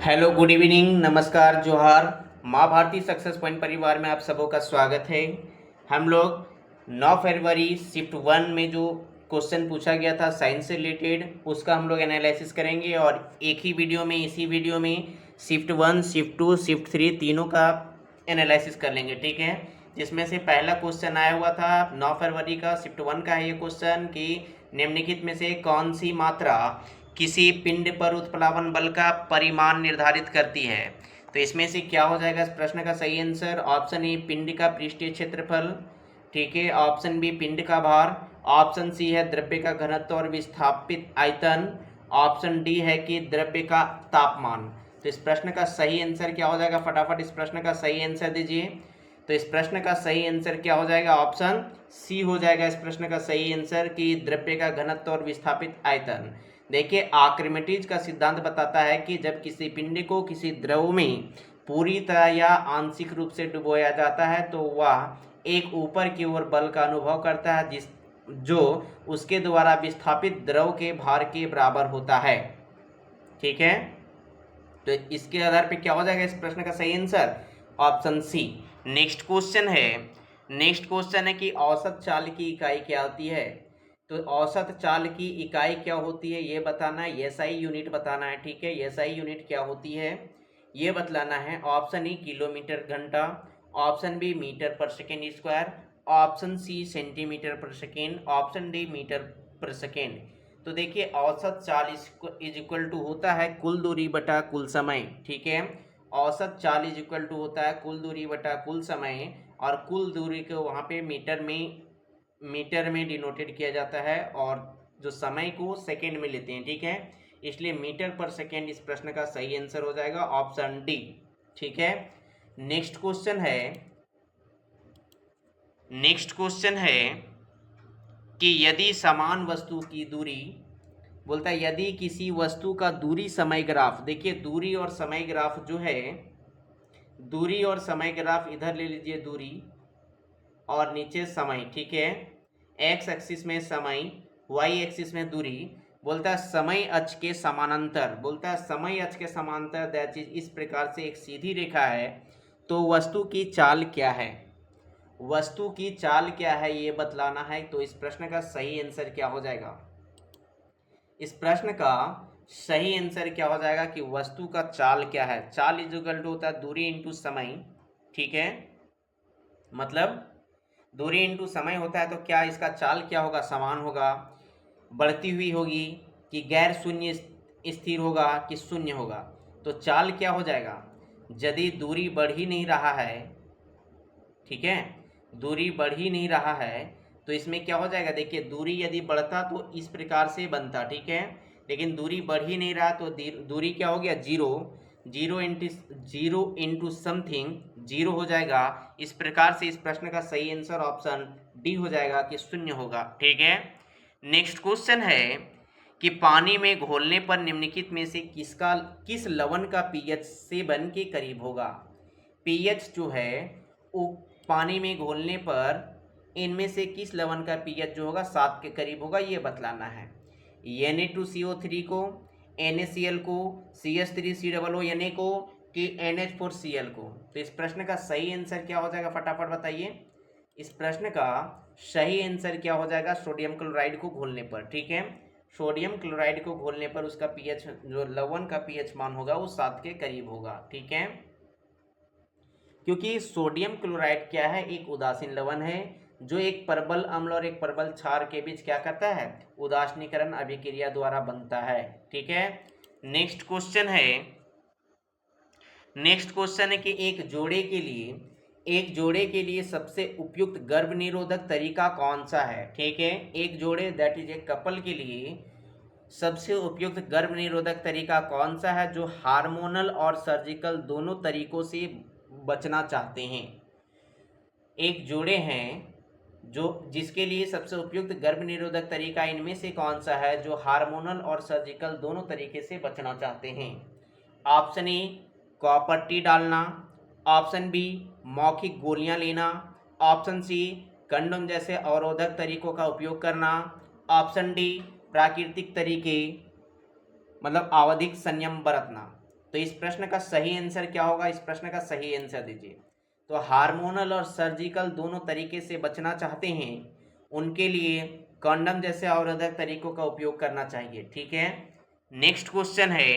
Hello, good evening, नमस्कार, जोहार। माँ भारती सक्सेस पॉइंट परिवार में आप सबों का स्वागत है। हम लोग 9 फरवरी शिफ्ट 1 में जो क्वेश्चन पूछा गया था साइंस से रिलेटेड, उसका हम लोग एनालिसिस करेंगे और एक ही वीडियो में, इसी वीडियो में शिफ्ट 1, शिफ्ट 2, शिफ्ट 3 तीनों का एनालिसिस कर लेंगे, ठीक है। जिसमें से पहला क्वेश्चन आया हुआ था 9 फरवरी का, शिफ्ट 1 का है ये क्वेश्चन कि निम्नलिखित में से कौन सी मात्रा किसी पिंड पर उत्प्लावन बल का परिमाण निर्धारित करती है। तो इसमें से क्या हो जाएगा इस प्रश्न का सही आंसर? ऑप्शन ए पिंड का पृष्ठीय क्षेत्रफल, ठीक है। ऑप्शन बी पिंड का भार। ऑप्शन सी है द्रव्य का घनत्व और विस्थापित आयतन। ऑप्शन डी है कि द्रव्य का तापमान। तो इस प्रश्न का सही आंसर क्या हो जाएगा? फटाफट इस प्रश्न का सही आंसर दीजिए। तो इस प्रश्न का सही आंसर क्या हो जाएगा? ऑप्शन सी हो जाएगा इस प्रश्न का सही आंसर कि द्रव्य का घनत्व और विस्थापित आयतन। देखिए, आर्किमिडीज का सिद्धांत बताता है कि जब किसी पिंड को किसी द्रव में पूरी तरह या आंशिक रूप से डुबोया जाता है तो वह एक ऊपर की ओर बल का अनुभव करता है जो उसके द्वारा विस्थापित द्रव के भार के बराबर होता है, ठीक है। तो इसके आधार पे क्या हो जाएगा इस प्रश्न का सही answer? Option C. Next question है कि औसत चाल की इकाई क्या होती है। तो औसत चाल की इकाई क्या होती है ये बताना है, एसआई यूनिट बताना है, ठीक है। एसआई यूनिट क्या होती है ये बतलाना है। ऑप्शन ई किलोमीटर घंटा, ऑप्शन बी मीटर पर second square, option C centimetre पर सेकेंड, ऑप्शन डी मीटर पर सेकेंड। तो देखिए, औसत चाल इज इक्वल टू होता है कुल दूरी बटा कुल समय, ठीक है। औसत चाल इज इक्वल टू होता है कुल दूरी बटा कुल समय, और कुल दूरी को वहाँ पे मीटर में डिनोटेड किया जाता है और जो समय को सेकेंड में लेते हैं, ठीक है। इसलिए मीटर पर सेकेंड इस प्रश्न का सही आंसर हो जाएगा ऑप्शन डी, ठीक है। नेक्स्ट क्वेश्चन है कि यदि समान वस्तु की दूरी, बोलता है यदि किसी वस्तु का दूरी समय ग्राफ, देखिए दूरी और समय ग्राफ जो है, दूरी और समय ग्राफ इधर ले लीजिए, दूरी और नीचे समय, ठीक है। एक्स एक्सिस में समय, वाई एक्सिस में दूरी। बोलता है समय अक्ष के समानांतर, बोलता है समय अक्ष के समानांतर दैट इज इस प्रकार से एक सीधी रेखा है तो वस्तु की चाल क्या है? वस्तु की चाल क्या है ये बतलाना है। तो इस प्रश्न का सही आंसर क्या हो जाएगा? इस प्रश्न का सही आंसर क्या हो जाएगा कि वस्तु का चाल क्या है? चाल इज इक्वल टू होता है दूरी इंटू समय, ठीक है। मतलब दूरी इंटू समय होता है तो क्या इसका चाल क्या होगा? समान होगा, बढ़ती हुई होगी, कि गैर शून्य स्थिर होगा, कि शून्य होगा। तो चाल क्या हो जाएगा? यदि दूरी बढ़ ही नहीं रहा है, ठीक है, दूरी बढ़ ही नहीं रहा है तो इसमें क्या हो जाएगा? देखिए, दूरी यदि बढ़ता तो इस प्रकार से बनता, ठीक है। लेकिन दूरी बढ़ ही नहीं रहा तो दूरी क्या हो गया? Zero. Zero into something zero हो जाएगा। इस प्रकार से इस प्रश्न का सही आंसर ऑप्शन डी हो जाएगा कि शून्य होगा, ठीक है। नेक्स्ट क्वेश्चन है कि पानी में घोलने पर निम्नलिखित में से किस लवण का पीएच 7 के करीब होगा? पीएच जो है वो पानी में घोलने पर इनमें से किस लवण का पीएच जो होगा 7 के करीब होगा ये बतलाना है। Na2CO3 को, NaCl को, CH3COO को, कि NH4Cl को। तो इस प्रश्न का सही आंसर क्या हो जाएगा? फटाफट बताइए। इस प्रश्न का सही आंसर क्या हो जाएगा? सोडियम क्लोराइड को घोलने पर, ठीक है। सोडियम क्लोराइड को घोलने पर उसका पीएच, जो लवण का पीएच मान होगा वो 7 के करीब होगा, ठीक है। क्योंकि सोडियम क्लोराइड क्या है? एक उदासीन लवण है जो एक परबल अम्ल और एक परबल क्षार के बीच क्या करता है? उदासीनीकरण अभिक्रिया द्वारा बनता है, ठीक है। नेक्स्ट क्वेश्चन है कि एक जोड़े के लिए सबसे उपयुक्त गर्भ निरोधक तरीका कौन सा है? ठीक है, एक जोड़े दैट इज एक कपल के लिए सबसे उपयुक्त गर्भ निरोधक तरीका कौन सा है जो हार्मोनल और सर्जिकल दोनों तरीकों से बचना चाहते हैं? एक जोड़े हैं जो जिसके लिए सबसे उपयुक्त गर्भ निरोधक तरीका इनमें से कौन सा है जो हार्मोनल और सर्जिकल दोनों तरीके से बचना चाहते हैं? ऑप्शन ए कॉपर टी डालना, ऑप्शन बी मौखिक गोलियां लेना, ऑप्शन सी कंडोम जैसे अवरोधक तरीकों का उपयोग करना, ऑप्शन डी प्राकृतिक तरीके मतलब आवधिक संयम बरतना। तो इस प्रश्न का सही आंसर क्या होगा? इस प्रश्न का सही आंसर दीजिए। तो हार्मोनल और सर्जिकल दोनों तरीके से बचना चाहते हैं, उनके लिए कंडम जैसे अवरोधक तरीकों का उपयोग करना चाहिए। ठीक है, नेक्स्ट क्वेश्चन है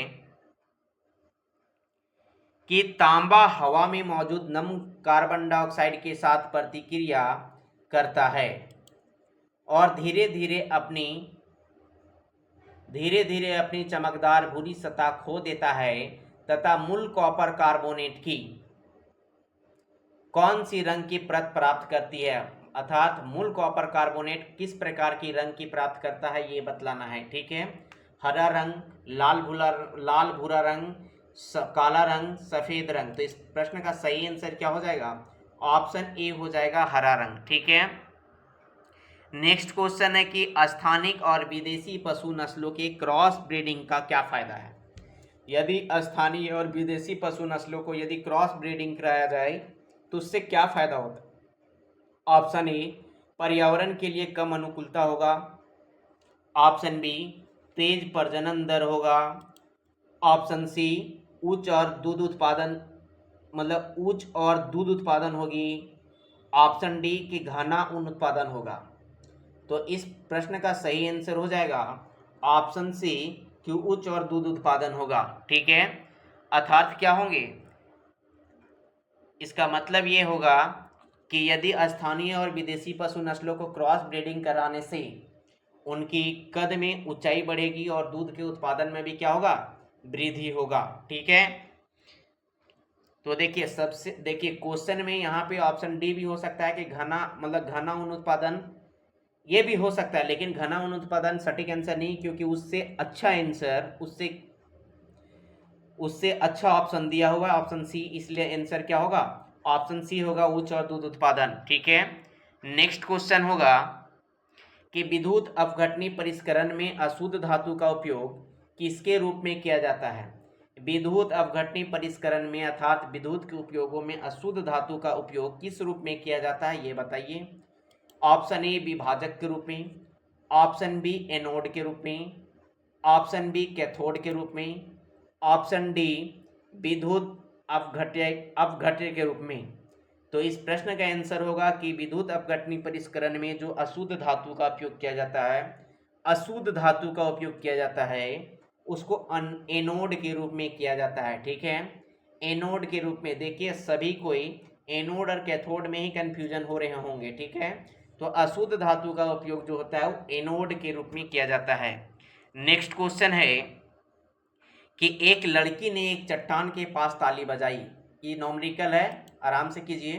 कि तांबा हवा में मौजूद नम कार्बन डाइऑक्साइड के साथ प्रतिक्रिया करता है और धीरे धीरे अपनी चमकदार भूरी सतह खो देता है तथा मूल कॉपर कार्बोनेट की कौन सी रंग की परत प्राप्त करती है? अर्थात मूल कॉपर कार्बोनेट किस प्रकार की रंग की प्राप्त करता है, ये बतलाना है। ठीक है, हरा रंग, लाल भूरा रंग, काला रंग, सफेद रंग। तो इस प्रश्न का सही आंसर क्या हो जाएगा? ऑप्शन ए हो जाएगा, हरा रंग। ठीक है, नेक्स्ट क्वेश्चन है कि स्थानिक और विदेशी पशु नस्लों के क्रॉस ब्रीडिंग का क्या फायदा है? यदि स्थानीय और विदेशी पशु नस्लों को यदि क्रॉस ब्रीडिंग कराया जाए तो उससे क्या फायदा होता है? ऑप्शन ए, पर्यावरण के लिए कम अनुकूलता होगा। ऑप्शन बी, तेज प्रजनन दर होगा। ऑप्शन सी, उच्च और दूध उत्पादन होगी। ऑप्शन डी, कि घना ऊन उत्पादन होगा। तो इस प्रश्न का सही आंसर हो जाएगा ऑप्शन सी, कि उच्च और दूध उत्पादन होगा। ठीक है, अर्थात क्या होंगे? इसका मतलब ये होगा कि यदि स्थानीय और विदेशी पशु नस्लों को क्रॉस ब्रीडिंग कराने से उनकी कद में ऊंचाई बढ़ेगी और दूध के उत्पादन में भी क्या होगा? वृद्धि होगा। ठीक है, तो देखिए क्वेश्चन में यहाँ पे ऑप्शन डी भी हो सकता है कि घना ऊन उत्पादन, ये भी हो सकता है, लेकिन घना ऊन उत्पादन सटीक आंसर नहीं, क्योंकि उससे अच्छा ऑप्शन दिया हुआ है, ऑप्शन सी। इसलिए आंसर क्या होगा? ऑप्शन सी होगा, उच्च और दूध उत्पादन। ठीक है, नेक्स्ट क्वेश्चन होगा कि विद्युत अपघटनी परिष्करण में अशुद्ध धातु का उपयोग किसके रूप में किया जाता है? विद्युत अपघटनी परिष्करण में अर्थात विद्युत के उपयोगों में अशुद्ध धातु का उपयोग किस रूप में किया जाता है, ये बताइए। ऑप्शन ए, विभाजक के रूप में। ऑप्शन बी, एनोड के रूप में। ऑप्शन बी, कैथोड के रूप में। ऑप्शन डी, विद्युत अपघट्य के रूप में। तो इस प्रश्न का आंसर होगा कि विद्युत अपघटनी परिष्करण में जो अशुद्ध धातु का उपयोग किया जाता है, अशुद्ध धातु का उपयोग किया जाता है, उसको एनोड के रूप में किया जाता है। ठीक है, एनोड के रूप में। देखिए सभी कोई एनोड और कैथोड में ही कंफ्यूजन हो रहे होंगे। ठीक है, तो अशुद्ध धातु का उपयोग जो होता है वो एनोड के रूप में किया जाता है। नेक्स्ट क्वेश्चन है कि एक लड़की ने एक चट्टान के पास ताली बजाई। ये न्यूमेरिकल है, आराम से कीजिए।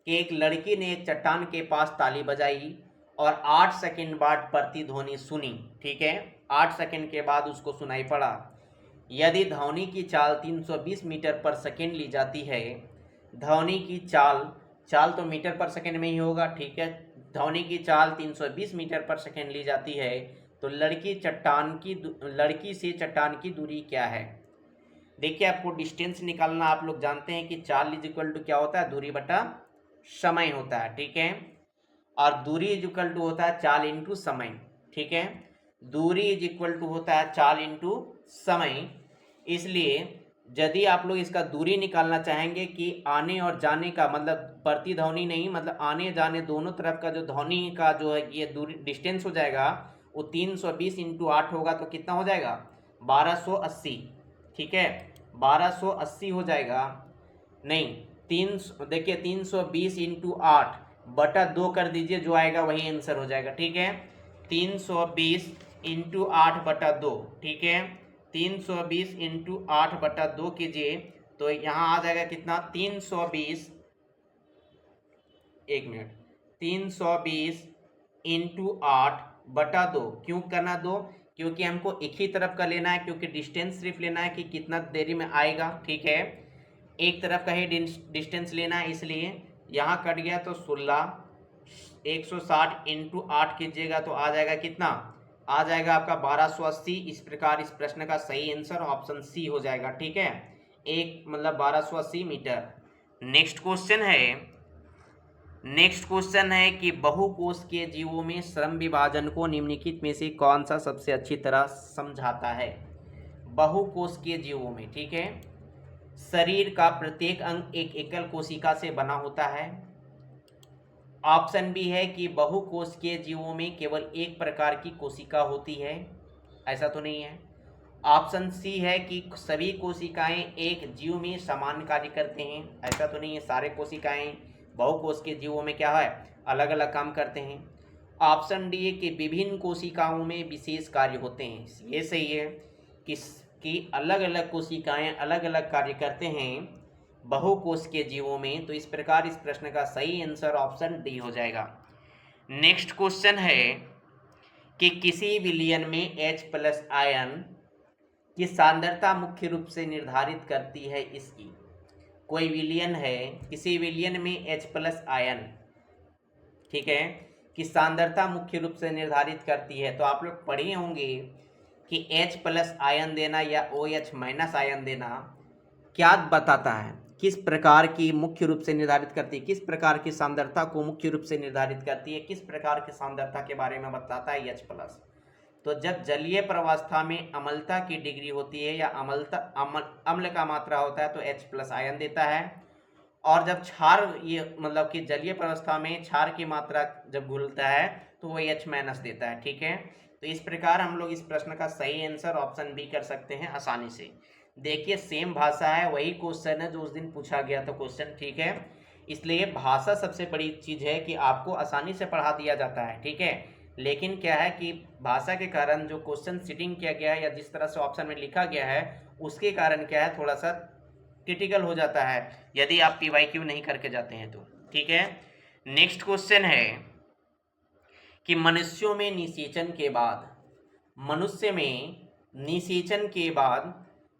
कि एक लड़की ने एक चट्टान के पास ताली बजाई और 8 सेकंड बाद प्रतिध्वनि सुनी। ठीक है, 8 सेकंड के बाद उसको सुनाई पड़ा। यदि ध्वनि की चाल 320 मीटर पर सेकंड ली जाती है, ध्वनि की चाल तो मीटर पर सेकंड में ही होगा। ठीक है, ध्वनि की चाल 320 मीटर पर सेकंड ली जाती है, तो लड़की से चट्टान की दूरी क्या है? देखिए आपको डिस्टेंस निकालना, आप लोग जानते हैं कि चाल इज इक्वल टू क्या होता है? दूरी बटा समय होता है। ठीक है, और दूरी इज इक्वल टू होता है चाल इंटू समय। ठीक है, दूरी इज इक्वल टू होता है चाल इंटू समय। इसलिए यदि आप लोग इसका दूरी निकालना चाहेंगे कि आने और जाने का मतलब प्रतिध्वनि नहीं, मतलब आने जाने दोनों तरफ का जो ध्वनि का जो है ये दूरी डिस्टेंस हो जाएगा, वो 320 इंटू 8 होगा, तो कितना हो जाएगा? 1280। ठीक है, 1280 हो जाएगा। नहीं, देखिए 320 इंटू 8 बटा 2 कर दीजिए, जो आएगा वही आंसर हो जाएगा। ठीक है, 320 इंटू 8 बटा 2। ठीक है, 320 इंटू 8 बटा 2 कीजिए, तो यहाँ आ जाएगा कितना? 320, एक मिनट, 320 इंटू 8 बटा 2। क्यों करना 2? क्योंकि हमको एक ही तरफ का लेना है, क्योंकि डिस्टेंस सिर्फ लेना है कि कितना देरी में आएगा। ठीक है, एक तरफ का ही डिस्टेंस लेना है, इसलिए यहाँ कट गया तो 16, 160 इंटू 8 कीजिएगा तो आ जाएगा कितना? आ जाएगा आपका 1280। इस प्रकार इस प्रश्न का सही आंसर ऑप्शन सी हो जाएगा। ठीक है, 1280 मीटर। नेक्स्ट क्वेश्चन है कि बहुकोषीय जीवों में श्रम विभाजन को निम्नलिखित में से कौन सा सबसे अच्छी तरह समझाता है? बहुकोषीय जीवों में, ठीक है, शरीर का प्रत्येक अंग एक एकल कोशिका से बना होता है। ऑप्शन बी है कि बहुकोशिकीय जीवों में केवल एक प्रकार की कोशिका होती है, ऐसा तो नहीं है। ऑप्शन सी है कि सभी कोशिकाएं एक जीव में समान कार्य करते हैं, ऐसा तो नहीं है, सारे कोशिकाएं बहुकोशिकीय जीवों में क्या है, अलग अलग काम करते हैं। ऑप्शन डी है कि विभिन्न कोशिकाओं में विशेष कार्य होते हैं, ये सही है कि अलग अलग कोशिकाएं अलग अलग कार्य करते हैं बहुकोशिकीय जीवों में। तो इस प्रकार इस प्रश्न का सही आंसर ऑप्शन डी हो जाएगा। नेक्स्ट क्वेश्चन है कि किसी विलयन में H+ आयन की सांद्रता मुख्य रूप से निर्धारित करती है इसकी। कोई विलयन है, किसी विलयन में H+ आयन, ठीक है, कि सांद्रता मुख्य रूप से निर्धारित करती है। तो आप लोग पढ़े होंगे कि H+ आयन देना या OH- आयन देना क्या बताता है, किस प्रकार की मुख्य रूप से निर्धारित करती है, किस प्रकार की सांद्रता को मुख्य रूप से निर्धारित करती है, किस प्रकार की सांद्रता के बारे में बताता है H+। तो जब जलीय प्रवस्था में अम्लता की डिग्री होती है या अम्ल का मात्रा होता है तो H+ आयन देता है। और जब क्षार, ये मतलब कि जलीय प्रवस्था में क्षार की मात्रा जब घुलता है तो वो H- देता है, ठीक है। तो इस प्रकार हम लोग इस प्रश्न का सही आंसर ऑप्शन बी कर सकते हैं आसानी से। देखिए सेम भाषा है, वही क्वेश्चन है जो उस दिन पूछा गया था क्वेश्चन, ठीक है। इसलिए भाषा सबसे बड़ी चीज़ है कि आपको आसानी से पढ़ा दिया जाता है, ठीक है। लेकिन क्या है कि भाषा के कारण जो क्वेश्चन सिटिंग किया गया है या जिस तरह से ऑप्शन में लिखा गया है उसके कारण क्या है, थोड़ा सा क्रिटिकल हो जाता है यदि आप PYQ नहीं करके जाते हैं तो, ठीक है। नेक्स्ट क्वेश्चन है कि मनुष्यों में निषेचन के बाद, मनुष्य में निषेचन के बाद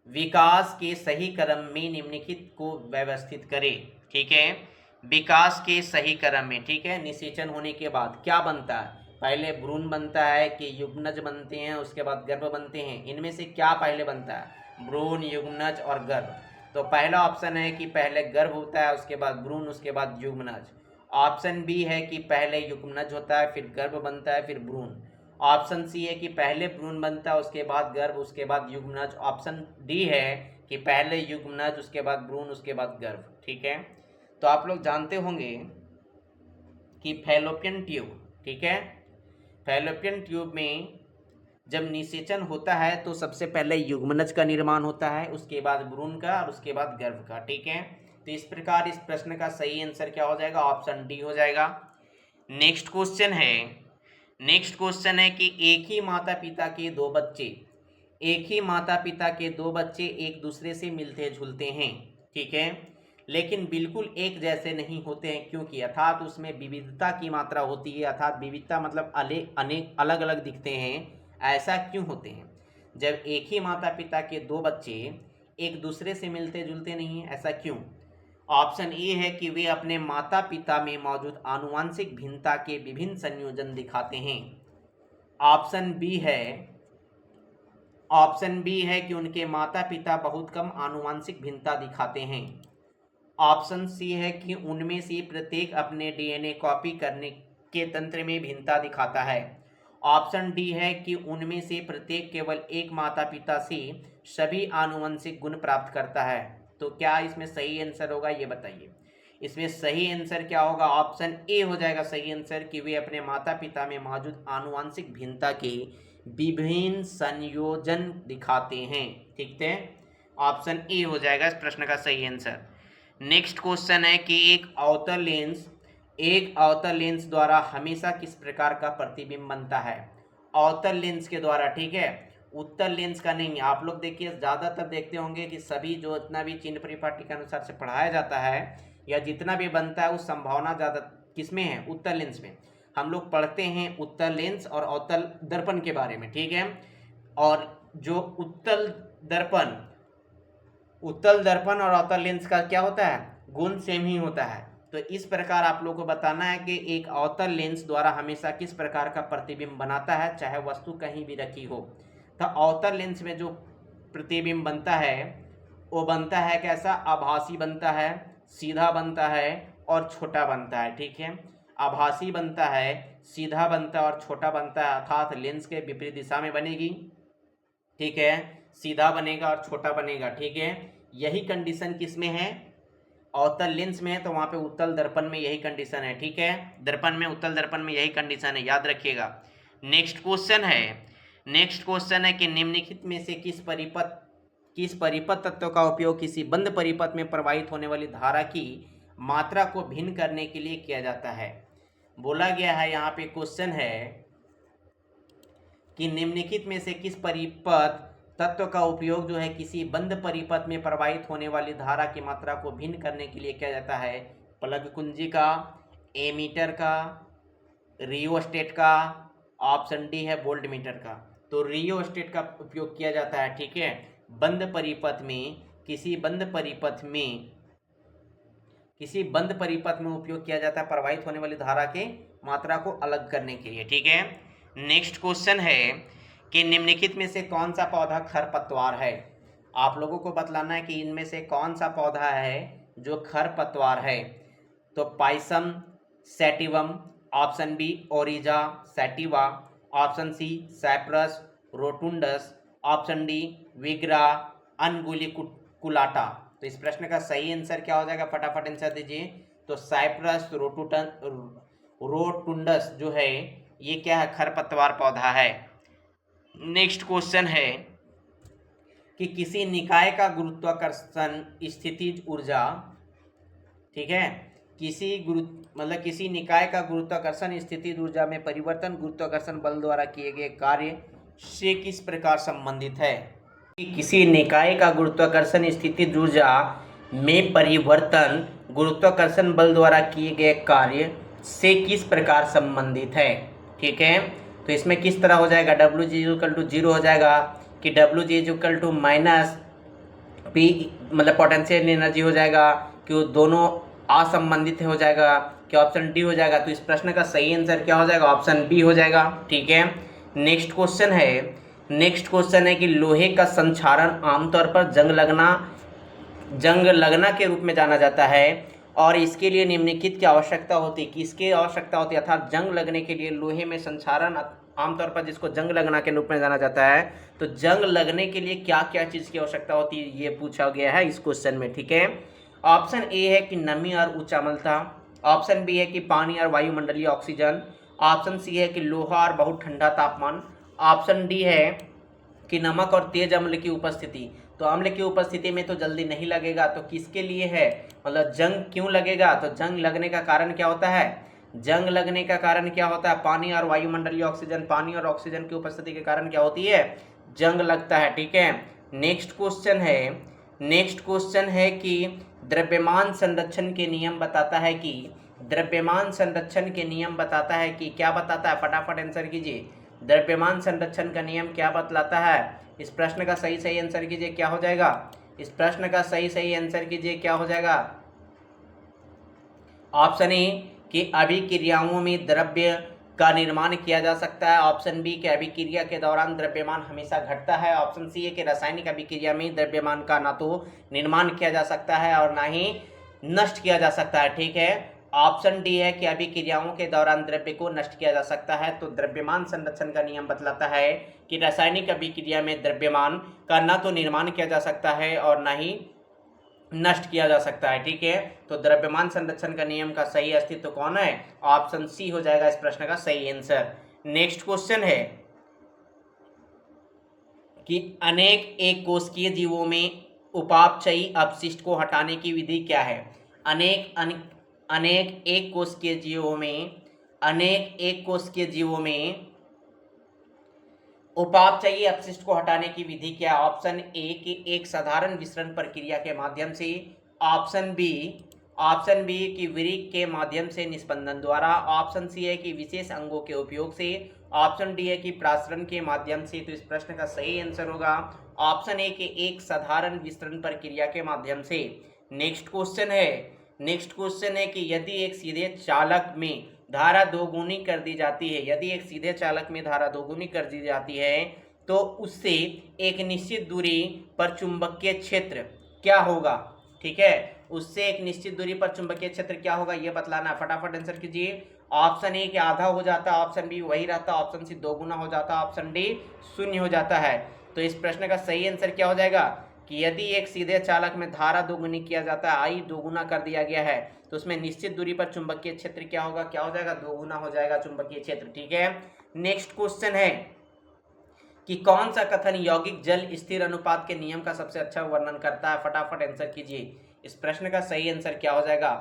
विकास के सही क्रम में निम्नलिखित को व्यवस्थित करें, ठीक है। विकास के सही क्रम में, ठीक है, निषेचन होने के बाद क्या बनता है, पहले भ्रूण बनता है कि युग्मनज बनते हैं, उसके बाद गर्भ बनते हैं, इनमें से क्या पहले बनता है, भ्रूण, युग्मनज और गर्भ। तो पहला ऑप्शन है कि पहले गर्भ होता है, उसके बाद भ्रूण, उसके बाद युग्मनज। ऑप्शन बी है कि पहले युग्मनज होता है, फिर गर्भ बनता है, फिर भ्रूण। ऑप्शन सी है कि पहले भ्रूण बनता है, उसके बाद गर्भ, उसके बाद युग्मनज। ऑप्शन डी है कि पहले युग्मनज, उसके बाद भ्रूण, उसके बाद गर्भ, ठीक है। तो आप लोग जानते होंगे कि फैलोपियन ट्यूब, ठीक है, फैलोपियन ट्यूब में जब निषेचन होता है तो सबसे पहले युग्मनज का निर्माण होता है, उसके बाद भ्रूण का और उसके बाद गर्भ का, ठीक है। तो इस प्रकार इस प्रश्न का सही आंसर क्या हो जाएगा, ऑप्शन डी हो जाएगा। नेक्स्ट क्वेश्चन है, नेक्स्ट क्वेश्चन है कि एक ही माता पिता के दो बच्चे, एक ही माता पिता के दो बच्चे एक दूसरे से मिलते जुलते हैं, ठीक है, लेकिन बिल्कुल एक जैसे नहीं होते हैं, क्योंकि अर्थात उसमें विविधता की मात्रा होती है, अर्थात विविधता मतलब अनेक अलग अलग दिखते हैं। ऐसा क्यों होते हैं, जब एक ही माता पिता के दो बच्चे एक दूसरे से मिलते जुलते नहीं हैं, ऐसा क्यों। ऑप्शन ए है कि वे अपने माता पिता में मौजूद आनुवंशिक भिन्नता के विभिन्न संयोजन दिखाते हैं। ऑप्शन बी है, ऑप्शन बी है कि उनके माता पिता बहुत कम आनुवंशिक भिन्नता दिखाते हैं। ऑप्शन सी है कि उनमें से प्रत्येक अपने DNA कॉपी करने के तंत्र में भिन्नता दिखाता है। ऑप्शन डी है कि उनमें से प्रत्येक केवल एक माता पिता से सभी आनुवंशिक गुण प्राप्त करता है। तो क्या इसमें सही आंसर होगा, ये बताइए। इसमें सही आंसर क्या होगा, ऑप्शन ए हो जाएगा सही आंसर कि वे अपने माता पिता में मौजूद आनुवंशिक भिन्नता के विभिन्न संयोजन दिखाते हैं, ठीक है। ऑप्शन ए हो जाएगा इस प्रश्न का सही आंसर। नेक्स्ट क्वेश्चन है कि एक अवतल लेंस द्वारा हमेशा किस प्रकार का प्रतिबिंब बनता है। अवतल लेंस के द्वारा, ठीक है, उत्तल लेंस का नहीं। आप लोग देखिए ज़्यादातर देखते होंगे कि सभी जो इतना भी चिन्ह परिपाटी के अनुसार से पढ़ाया जाता है या जितना भी बनता है उस संभावना ज़्यादा किस में है, उत्तल लेंस में। हम लोग पढ़ते हैं उत्तल लेंस और अवतल दर्पण के बारे में, ठीक है। और जो उत्तल दर्पण और अवतल लेंस का क्या होता है, गुण सेम ही होता है। तो इस प्रकार आप लोगों को बताना है कि एक अवतल लेंस द्वारा हमेशा किस प्रकार का प्रतिबिंब बनाता है, चाहे वस्तु कहीं भी रखी हो। तो अवतल लेंस में जो प्रतिबिंब बनता है वो बनता है कैसा, आभासी बनता है, सीधा बनता है और छोटा बनता है, ठीक है। आभासी बनता है, सीधा बनता है और छोटा बनता है, अर्थात लेंस के विपरीत दिशा में बनेगी, ठीक है, सीधा बनेगा और छोटा बनेगा, ठीक है। यही कंडीशन किस में है, अवतल लेंस में है, तो वहां पे उत्तल दर्पण में यही कंडीशन है। ठीक है, दर्पण में, उत्तल दर्पण में यही कंडीशन है, याद रखिएगा। नेक्स्ट क्वेश्चन है कि निम्नलिखित में से किस परिपथ तत्व का उपयोग किसी बंद परिपथ में प्रवाहित होने वाली धारा की मात्रा को भिन्न करने के लिए किया जाता है। बोला गया है यहाँ पे, क्वेश्चन है कि निम्नलिखित में से किस परिपथ तत्व का उपयोग जो है किसी बंद परिपथ में प्रवाहित होने वाली धारा की मात्रा को भिन्न करने के लिए किया जाता है। प्लग कुंजी का, एमीटर का, रियोस्टेट का, ऑप्शन डी है वोल्ट मीटर का। तो रियोस्टेट का उपयोग किया जाता है। ठीक है, बंद परिपथ में, किसी बंद परिपथ में उपयोग किया जाता है प्रवाहित होने वाली धारा के मात्रा को अलग करने के लिए। ठीक है, नेक्स्ट क्वेश्चन है कि निम्नलिखित में से कौन सा पौधा खरपतवार है। आप लोगों को बतलाना है कि इनमें से कौन सा पौधा है जो खरपतवार है। तो Pisum sativum, option B Oryza sativa, option C Cyperus rotundus, option D Vigna unguiculata. तो इस प्रश्न का सही आंसर क्या हो जाएगा, फटाफट आंसर दीजिए। तो साइप्रस रोटुंडस जो है ये क्या है, खरपतवार पौधा है। नेक्स्ट क्वेश्चन है कि किसी निकाय का गुरुत्वाकर्षण स्थितिज ऊर्जा, ठीक है, किसी निकाय का गुरुत्वाकर्षण स्थितिज ऊर्जा में परिवर्तन गुरुत्वाकर्षण बल द्वारा किए गए कार्य से किस प्रकार संबंधित है। कि किसी निकाय का गुरुत्वाकर्षण स्थितिज ऊर्जा में परिवर्तन गुरुत्वाकर्षण बल द्वारा किए गए कार्य से किस प्रकार संबंधित है। ठीक है, तो इसमें किस तरह हो जाएगा, डब्ल्यू जी इक्वल टू 0 हो जाएगा कि W G equal to minus P, मतलब पोटेंशियल एनर्जी हो जाएगा कि वो दोनों असंबंधित हो जाएगा कि ऑप्शन डी हो जाएगा। तो इस प्रश्न का सही आंसर क्या हो जाएगा, ऑप्शन बी हो जाएगा। ठीक है, नेक्स्ट क्वेश्चन है कि लोहे का संक्षारण आमतौर पर जंग लगना के रूप में जाना जाता है और इसके लिए निम्नलिखित की आवश्यकता होती है। किसकी आवश्यकता होती है, अर्थात जंग लगने के लिए लोहे में संक्षारण आमतौर पर जिसको जंग लगना के रूप में जाना जाता है, तो जंग लगने के लिए क्या क्या चीज़ की आवश्यकता होती है ये पूछा गया है इस क्वेश्चन में। ठीक है, ऑप्शन ए है कि नमी और उच्च अम्लता, ऑप्शन बी है कि पानी और वायुमंडलीय ऑक्सीजन, ऑप्शन सी है कि लोहा और बहुत ठंडा तापमान, ऑप्शन डी है कि नमक और तेज अम्ल की उपस्थिति। तो अम्ल की उपस्थिति में तो जल्दी नहीं लगेगा, तो किसके लिए है, मतलब जंग क्यों लगेगा, तो जंग लगने का कारण क्या होता है, जंग लगने का कारण क्या होता है, पानी और वायुमंडलीय ऑक्सीजन, पानी और ऑक्सीजन की उपस्थिति के कारण क्या होती है, जंग लगता है। ठीक है, नेक्स्ट क्वेश्चन है कि द्रव्यमान संरक्षण के नियम बताता है कि क्या बताता है, फटाफट आंसर कीजिए। द्रव्यमान संरक्षण का नियम क्या बतलाता है, इस प्रश्न का सही आंसर कीजिए, क्या हो जाएगा, इस प्रश्न का सही आंसर कीजिए, क्या हो जाएगा। ऑप्शन ए कि अभिक्रियाओं में द्रव्य का निर्माण किया जा सकता है, ऑप्शन बी कि अभिक्रिया के दौरान द्रव्यमान हमेशा घटता है, ऑप्शन सी है कि रासायनिक अभिक्रिया में द्रव्यमान का ना तो निर्माण किया जा सकता है और ना ही नष्ट किया जा सकता है। ठीक है, ऑप्शन डी है कि अभिक्रियाओं के दौरान द्रव्य को नष्ट किया जा सकता है। तो द्रव्यमान संरक्षण का नियम बतलाता है कि रासायनिक अभिक्रिया में द्रव्यमान का ना तो निर्माण किया जा सकता है और ना ही नष्ट किया जा सकता है। ठीक है, तो द्रव्यमान संरक्षण का नियम का सही अस्तित्व कौन है, ऑप्शन सी हो जाएगा इस प्रश्न का सही आंसर। नेक्स्ट क्वेश्चन है कि अनेक एक कोशिकीय जीवों में उपापचयी अपशिष्ट को हटाने की विधि क्या है। अनेक एक कोशिकीय जीवों में उपापचयी अपशिष्ट को हटाने की विधि क्या है, ऑप्शन ए कि एक साधारण विसरण प्रक्रिया के माध्यम से, ऑप्शन बी कि विरिक के माध्यम से निस्पंदन द्वारा, ऑप्शन सी है कि विशेष अंगों के उपयोग से, ऑप्शन डी है कि प्रासरण के माध्यम से। तो इस प्रश्न का सही आंसर होगा ऑप्शन ए कि एक साधारण विसरण प्रक्रिया के माध्यम से। नेक्स्ट क्वेश्चन है कि यदि एक सीधे चालक में धारा दोगुनी कर दी जाती है, तो उससे एक निश्चित दूरी पर चुंबकीय क्षेत्र क्या होगा। ठीक है, उससे एक निश्चित दूरी पर चुंबकीय क्षेत्र क्या होगा ये बतलाना है, फटाफट आंसर कीजिए। ऑप्शन ए कि आधा हो जाता, ऑप्शन बी वही रहता, ऑप्शन सी दोगुना हो जाता, ऑप्शन डी शून्य हो जाता है। तो इस प्रश्न का सही आंसर क्या हो जाएगा कि यदि एक सीधे चालक में धारा दोगुनी किया जाता है, आई दोगुना कर दिया गया है, तो उसमें निश्चित दूरी पर चुंबकीय क्षेत्र क्या होगा, क्या हो जाएगा, दोगुना हो जाएगा चुंबकीय क्षेत्र। ठीक है, नेक्स्ट क्वेश्चन है कि कौन सा कथन यौगिक जल स्थिर अनुपात के नियम का सबसे अच्छा वर्णन करता है। फटाफट आंसर कीजिए। इस प्रश्न का सही आंसर क्या हो जाएगा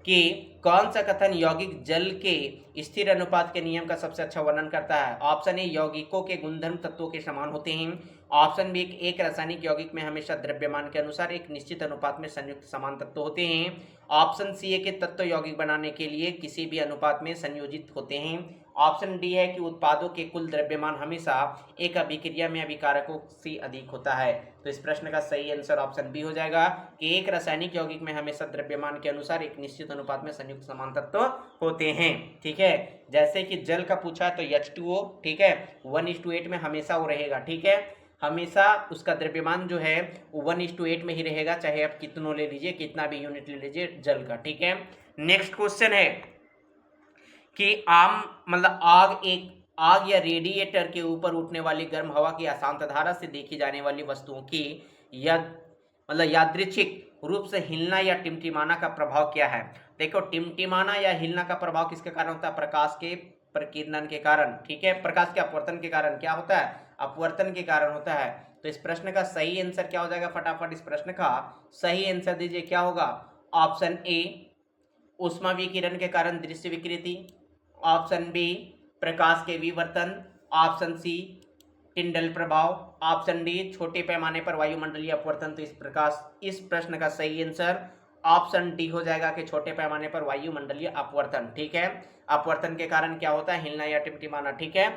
कि कौन सा कथन यौगिक जल के स्थिर अनुपात के नियम का सबसे अच्छा वर्णन करता है। ऑप्शन ए, यौगिकों के गुणधर्म तत्वों के समान होते हैं। ऑप्शन बी, एक रासायनिक यौगिक में हमेशा द्रव्यमान के अनुसार एक निश्चित अनुपात में संयुक्त समान तत्व होते हैं। ऑप्शन सी है कि तत्व यौगिक बनाने के लिए किसी भी अनुपात में संयोजित होते हैं। ऑप्शन डी है कि उत्पादों के कुल द्रव्यमान हमेशा एक अभिक्रिया में अभिकारकों से अधिक होता है। तो इस प्रश्न का सही आंसर ऑप्शन बी हो जाएगा कि एक रासायनिक यौगिक में हमेशा द्रव्यमान के अनुसार एक निश्चित अनुपात में संयुक्त समान तत्व होते हैं। ठीक है, जैसे कि जल का पूछा तो H2O, ठीक है, 1:8 में हमेशा वो रहेगा। ठीक है, हमेशा उसका द्रव्यमान जो है वो 1:8 में ही रहेगा, चाहे आप कितनों ले लीजिए, कितना भी यूनिट ले लीजिए जल का। ठीक है, नेक्स्ट क्वेश्चन है कि आग या रेडिएटर के ऊपर उठने वाली गर्म हवा की अशांत धारा से देखी जाने वाली वस्तुओं की यादृच्छिक रूप से हिलना या टिमटिमाना का प्रभाव क्या है। देखो, टिमटिमाना या हिलना का प्रभाव किसके कारण होता है, प्रकाश के प्रकीर्णन के कारण। ठीक है, प्रकाश के अपवर्तन के कारण क्या होता है, अपवर्तन के कारण होता है। तो इस प्रश्न का सही आंसर क्या हो जाएगा, फटाफट इस प्रश्न का सही आंसर दीजिए, क्या होगा। ऑप्शन ए, ऊष्मा विकिरण के कारण दृश्य विकृति। ऑप्शन बी, प्रकाश के विवर्तन। ऑप्शन सी, टिंडल प्रभाव। ऑप्शन डी, छोटे पैमाने पर वायुमंडलीय अपवर्तन। तो इस प्रश्न का सही आंसर ऑप्शन डी हो जाएगा कि छोटे पैमाने पर वायुमंडलीय अपवर्तन। ठीक है, अपवर्तन के कारण क्या होता है, हिलना या टिमटिमाना, ठीक है,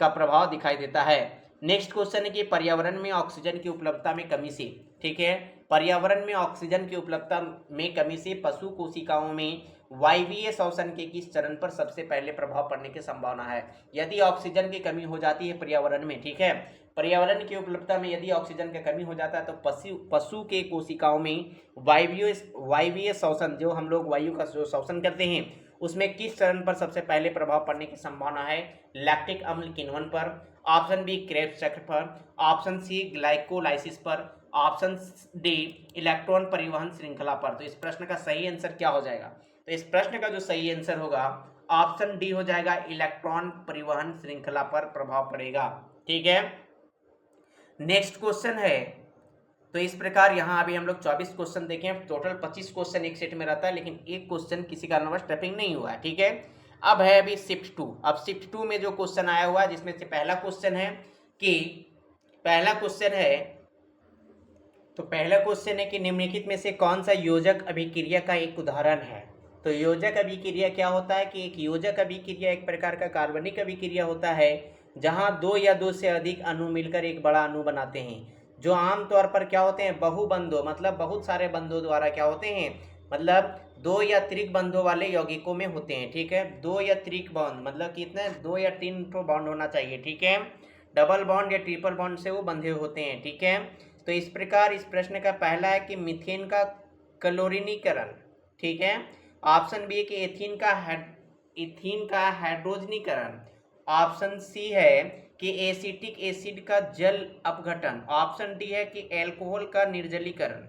का प्रभाव दिखाई देता है। नेक्स्ट क्वेश्चन है कि पर्यावरण में ऑक्सीजन की उपलब्धता में कमी से, ठीक है, पर्यावरण में ऑक्सीजन की उपलब्धता में कमी से पशु कोशिकाओं में वायवीय श्वसन के किस चरण पर सबसे पहले प्रभाव पड़ने की संभावना है। यदि ऑक्सीजन की कमी हो जाती है पर्यावरण में, ठीक है, पर्यावरण की उपलब्धता में यदि ऑक्सीजन की कमी हो जाता है तो पशु के कोशिकाओं में वायवीय श्वसन, जो हम लोग वायु का जो श्वसन करते हैं, उसमें किस चरण पर सबसे पहले प्रभाव पड़ने की संभावना है। लैक्टिक अम्ल किण्वन पर। ऑप्शन बी, क्रेब्स चक्र पर। ऑप्शन सी, ग्लाइकोलाइसिस पर। ऑप्शन डी, इलेक्ट्रॉन परिवहन श्रृंखला पर। तो इस प्रश्न का सही आंसर क्या हो जाएगा, तो इस प्रश्न का जो सही आंसर होगा ऑप्शन डी हो जाएगा, इलेक्ट्रॉन परिवहन श्रृंखला पर प्रभाव पड़ेगा। ठीक है, नेक्स्ट क्वेश्चन है, तो इस प्रकार यहाँ अभी हम लोग 24 क्वेश्चन देखें, टोटल 25 क्वेश्चन एक सेट में रहता है, लेकिन एक क्वेश्चन किसी कारणवश टैपिंग नहीं हुआ है। ठीक है, अब है अभी शिफ्ट 2। अब शिफ्ट 2 में जो क्वेश्चन आया हुआ है, जिसमें से पहला क्वेश्चन है कि निम्नलिखित में से कौन सा योजक अभिक्रिया का एक उदाहरण है। तो योजक अभिक्रिया क्या होता है कि एक योजक अभिक्रिया एक प्रकार का कार्बनिक अभिक्रिया होता है जहां 2 या 2 से अधिक अणु मिलकर एक बड़ा अणु बनाते हैं, जो आमतौर पर क्या होते हैं, बहुबंधों, मतलब बहुत सारे बंधों द्वारा क्या होते हैं, मतलब 2 या त्रिक बंधों वाले यौगिकों में होते हैं। ठीक है, 2 या त्रिक बॉन्ड मतलब कितने, 2 या 3 तो बॉन्ड होना चाहिए। ठीक है, डबल बॉन्ड या ट्रिपल बॉन्ड से वो बंधे होते हैं। ठीक है, तो इस प्रकार इस प्रश्न का पहला है कि मीथेन का क्लोरीनीकरण। ठीक है, ऑप्शन बी है कि एथीन का हाइड्रोजनीकरण। ऑप्शन सी है कि एसिटिक एसिड का जल अपघटन। ऑप्शन डी है कि एल्कोहल का निर्जलीकरण।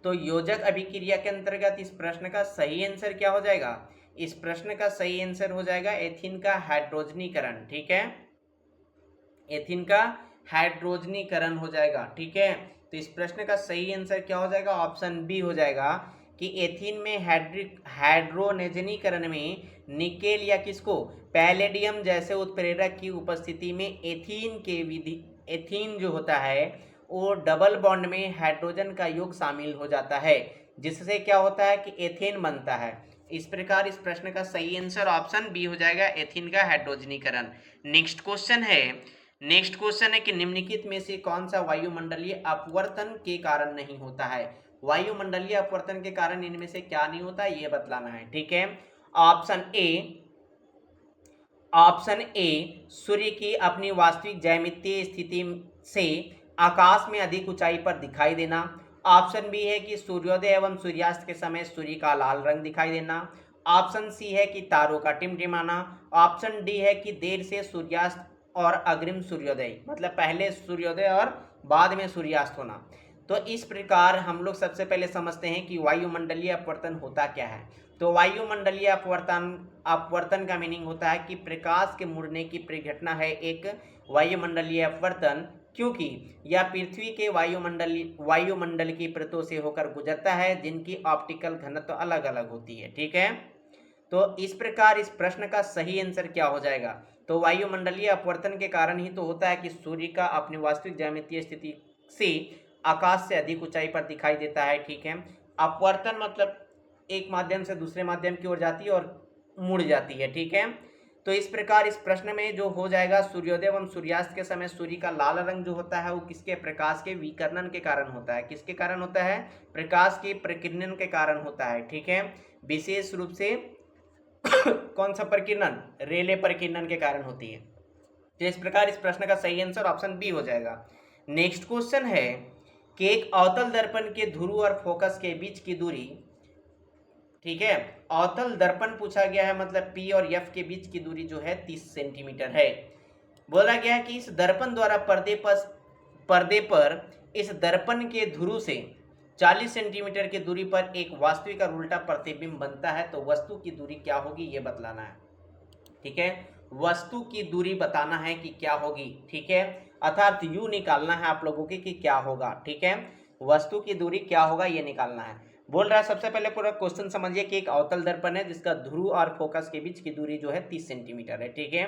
तो योजक अभिक्रिया के अंतर्गत इस प्रश्न का सही आंसर क्या हो जाएगा, इस प्रश्न का सही आंसर हो जाएगा एथीन का हाइड्रोजनीकरण। ठीक है, एथीन का हाइड्रोजनीकरण हो जाएगा। ठीक है, तो इस प्रश्न का सही आंसर क्या हो जाएगा, ऑप्शन बी हो जाएगा कि एथीन में हाइड्रोजनीकरण में निकेल या किसको, पैलेडियम जैसे उत्प्रेरक की उपस्थिति में एथीन जो होता है वो डबल बॉन्ड में हाइड्रोजन का योग शामिल हो जाता है, जिससे क्या होता है कि एथेन बनता है। इस प्रकार इस प्रश्न का सही आंसर ऑप्शन बी हो जाएगा, एथीन का हाइड्रोजनीकरण। नेक्स्ट क्वेश्चन है कि निम्नलिखित में से कौन सा वायुमंडलीय अपवर्तन के कारण नहीं होता है। वायुमंडलीय अपवर्तन के कारण इनमें से क्या नहीं होता है, ये बतलाना है। ठीक है, ऑप्शन ए सूर्य की अपनी वास्तविक ज्यामितीय स्थिति से आकाश में अधिक ऊंचाई पर दिखाई देना। ऑप्शन बी है कि सूर्योदय एवं सूर्यास्त के समय सूर्य का लाल रंग दिखाई देना। ऑप्शन सी है कि तारों का टिमटिमाना। ऑप्शन डी है कि देर से सूर्यास्त और अग्रिम सूर्योदय, मतलब पहले सूर्योदय और बाद में सूर्यास्त होना। तो इस प्रकार हम लोग सबसे पहले समझते हैं कि वायुमंडलीय अपवर्तन होता क्या है। तो वायुमंडलीय अपवर्तन का मीनिंग होता है कि प्रकाश के मुड़ने की परिघटना है एक वायुमंडलीय अपवर्तन, क्योंकि यह पृथ्वी के वायुमंडल की परतों से होकर गुजरता है जिनकी ऑप्टिकल घनत्व अलग अलग होती है। ठीक है, तो इस प्रकार इस प्रश्न का सही आंसर क्या हो जाएगा? तो वायुमंडलीय अपवर्तन के कारण ही तो होता है कि सूर्य का अपनी वास्तविक ज्यामितीय स्थिति से आकाश से अधिक ऊंचाई पर दिखाई देता है। ठीक है, अपवर्तन मतलब एक माध्यम से दूसरे माध्यम की ओर जाती है और मुड़ जाती है। ठीक है, तो इस प्रकार इस प्रश्न में जो हो जाएगा, सूर्योदय एवं सूर्यास्त के समय सूर्य का लाल रंग जो होता है वो किसके? प्रकाश के विकर्णन के कारण होता है। किसके कारण होता है? प्रकाश के प्रकीर्णन के कारण होता है। ठीक है, विशेष रूप से कौन सा प्रकीर्णन? रेले प्रकीर्णन के कारण होती है। तो इस प्रकार इस प्रश्न का सही आंसर ऑप्शन बी हो जाएगा। नेक्स्ट क्वेश्चन है कि एक अवतल दर्पण के ध्रुव और फोकस के बीच की दूरी, ठीक है, अवतल दर्पण पूछा गया है, मतलब पी और एफ के बीच की दूरी जो है 30 सेंटीमीटर है। बोला गया है कि इस दर्पण द्वारा पर्दे पर इस दर्पण के ध्रुव से 40 सेंटीमीटर की दूरी पर एक वास्तविक और उल्टा प्रतिबिंब बनता है, तो वस्तु की दूरी क्या होगी ये बतलाना है। ठीक है, वस्तु की दूरी बताना है कि क्या होगी। ठीक है, अर्थात यू निकालना है आप लोगों की कि क्या होगा। ठीक है, वस्तु की दूरी क्या होगा ये निकालना है। बोल रहा है सबसे पहले पूरा क्वेश्चन समझिए कि एक अवतल दर्पण है जिसका ध्रुव और फोकस के बीच की दूरी जो है 30 सेंटीमीटर है। ठीक है,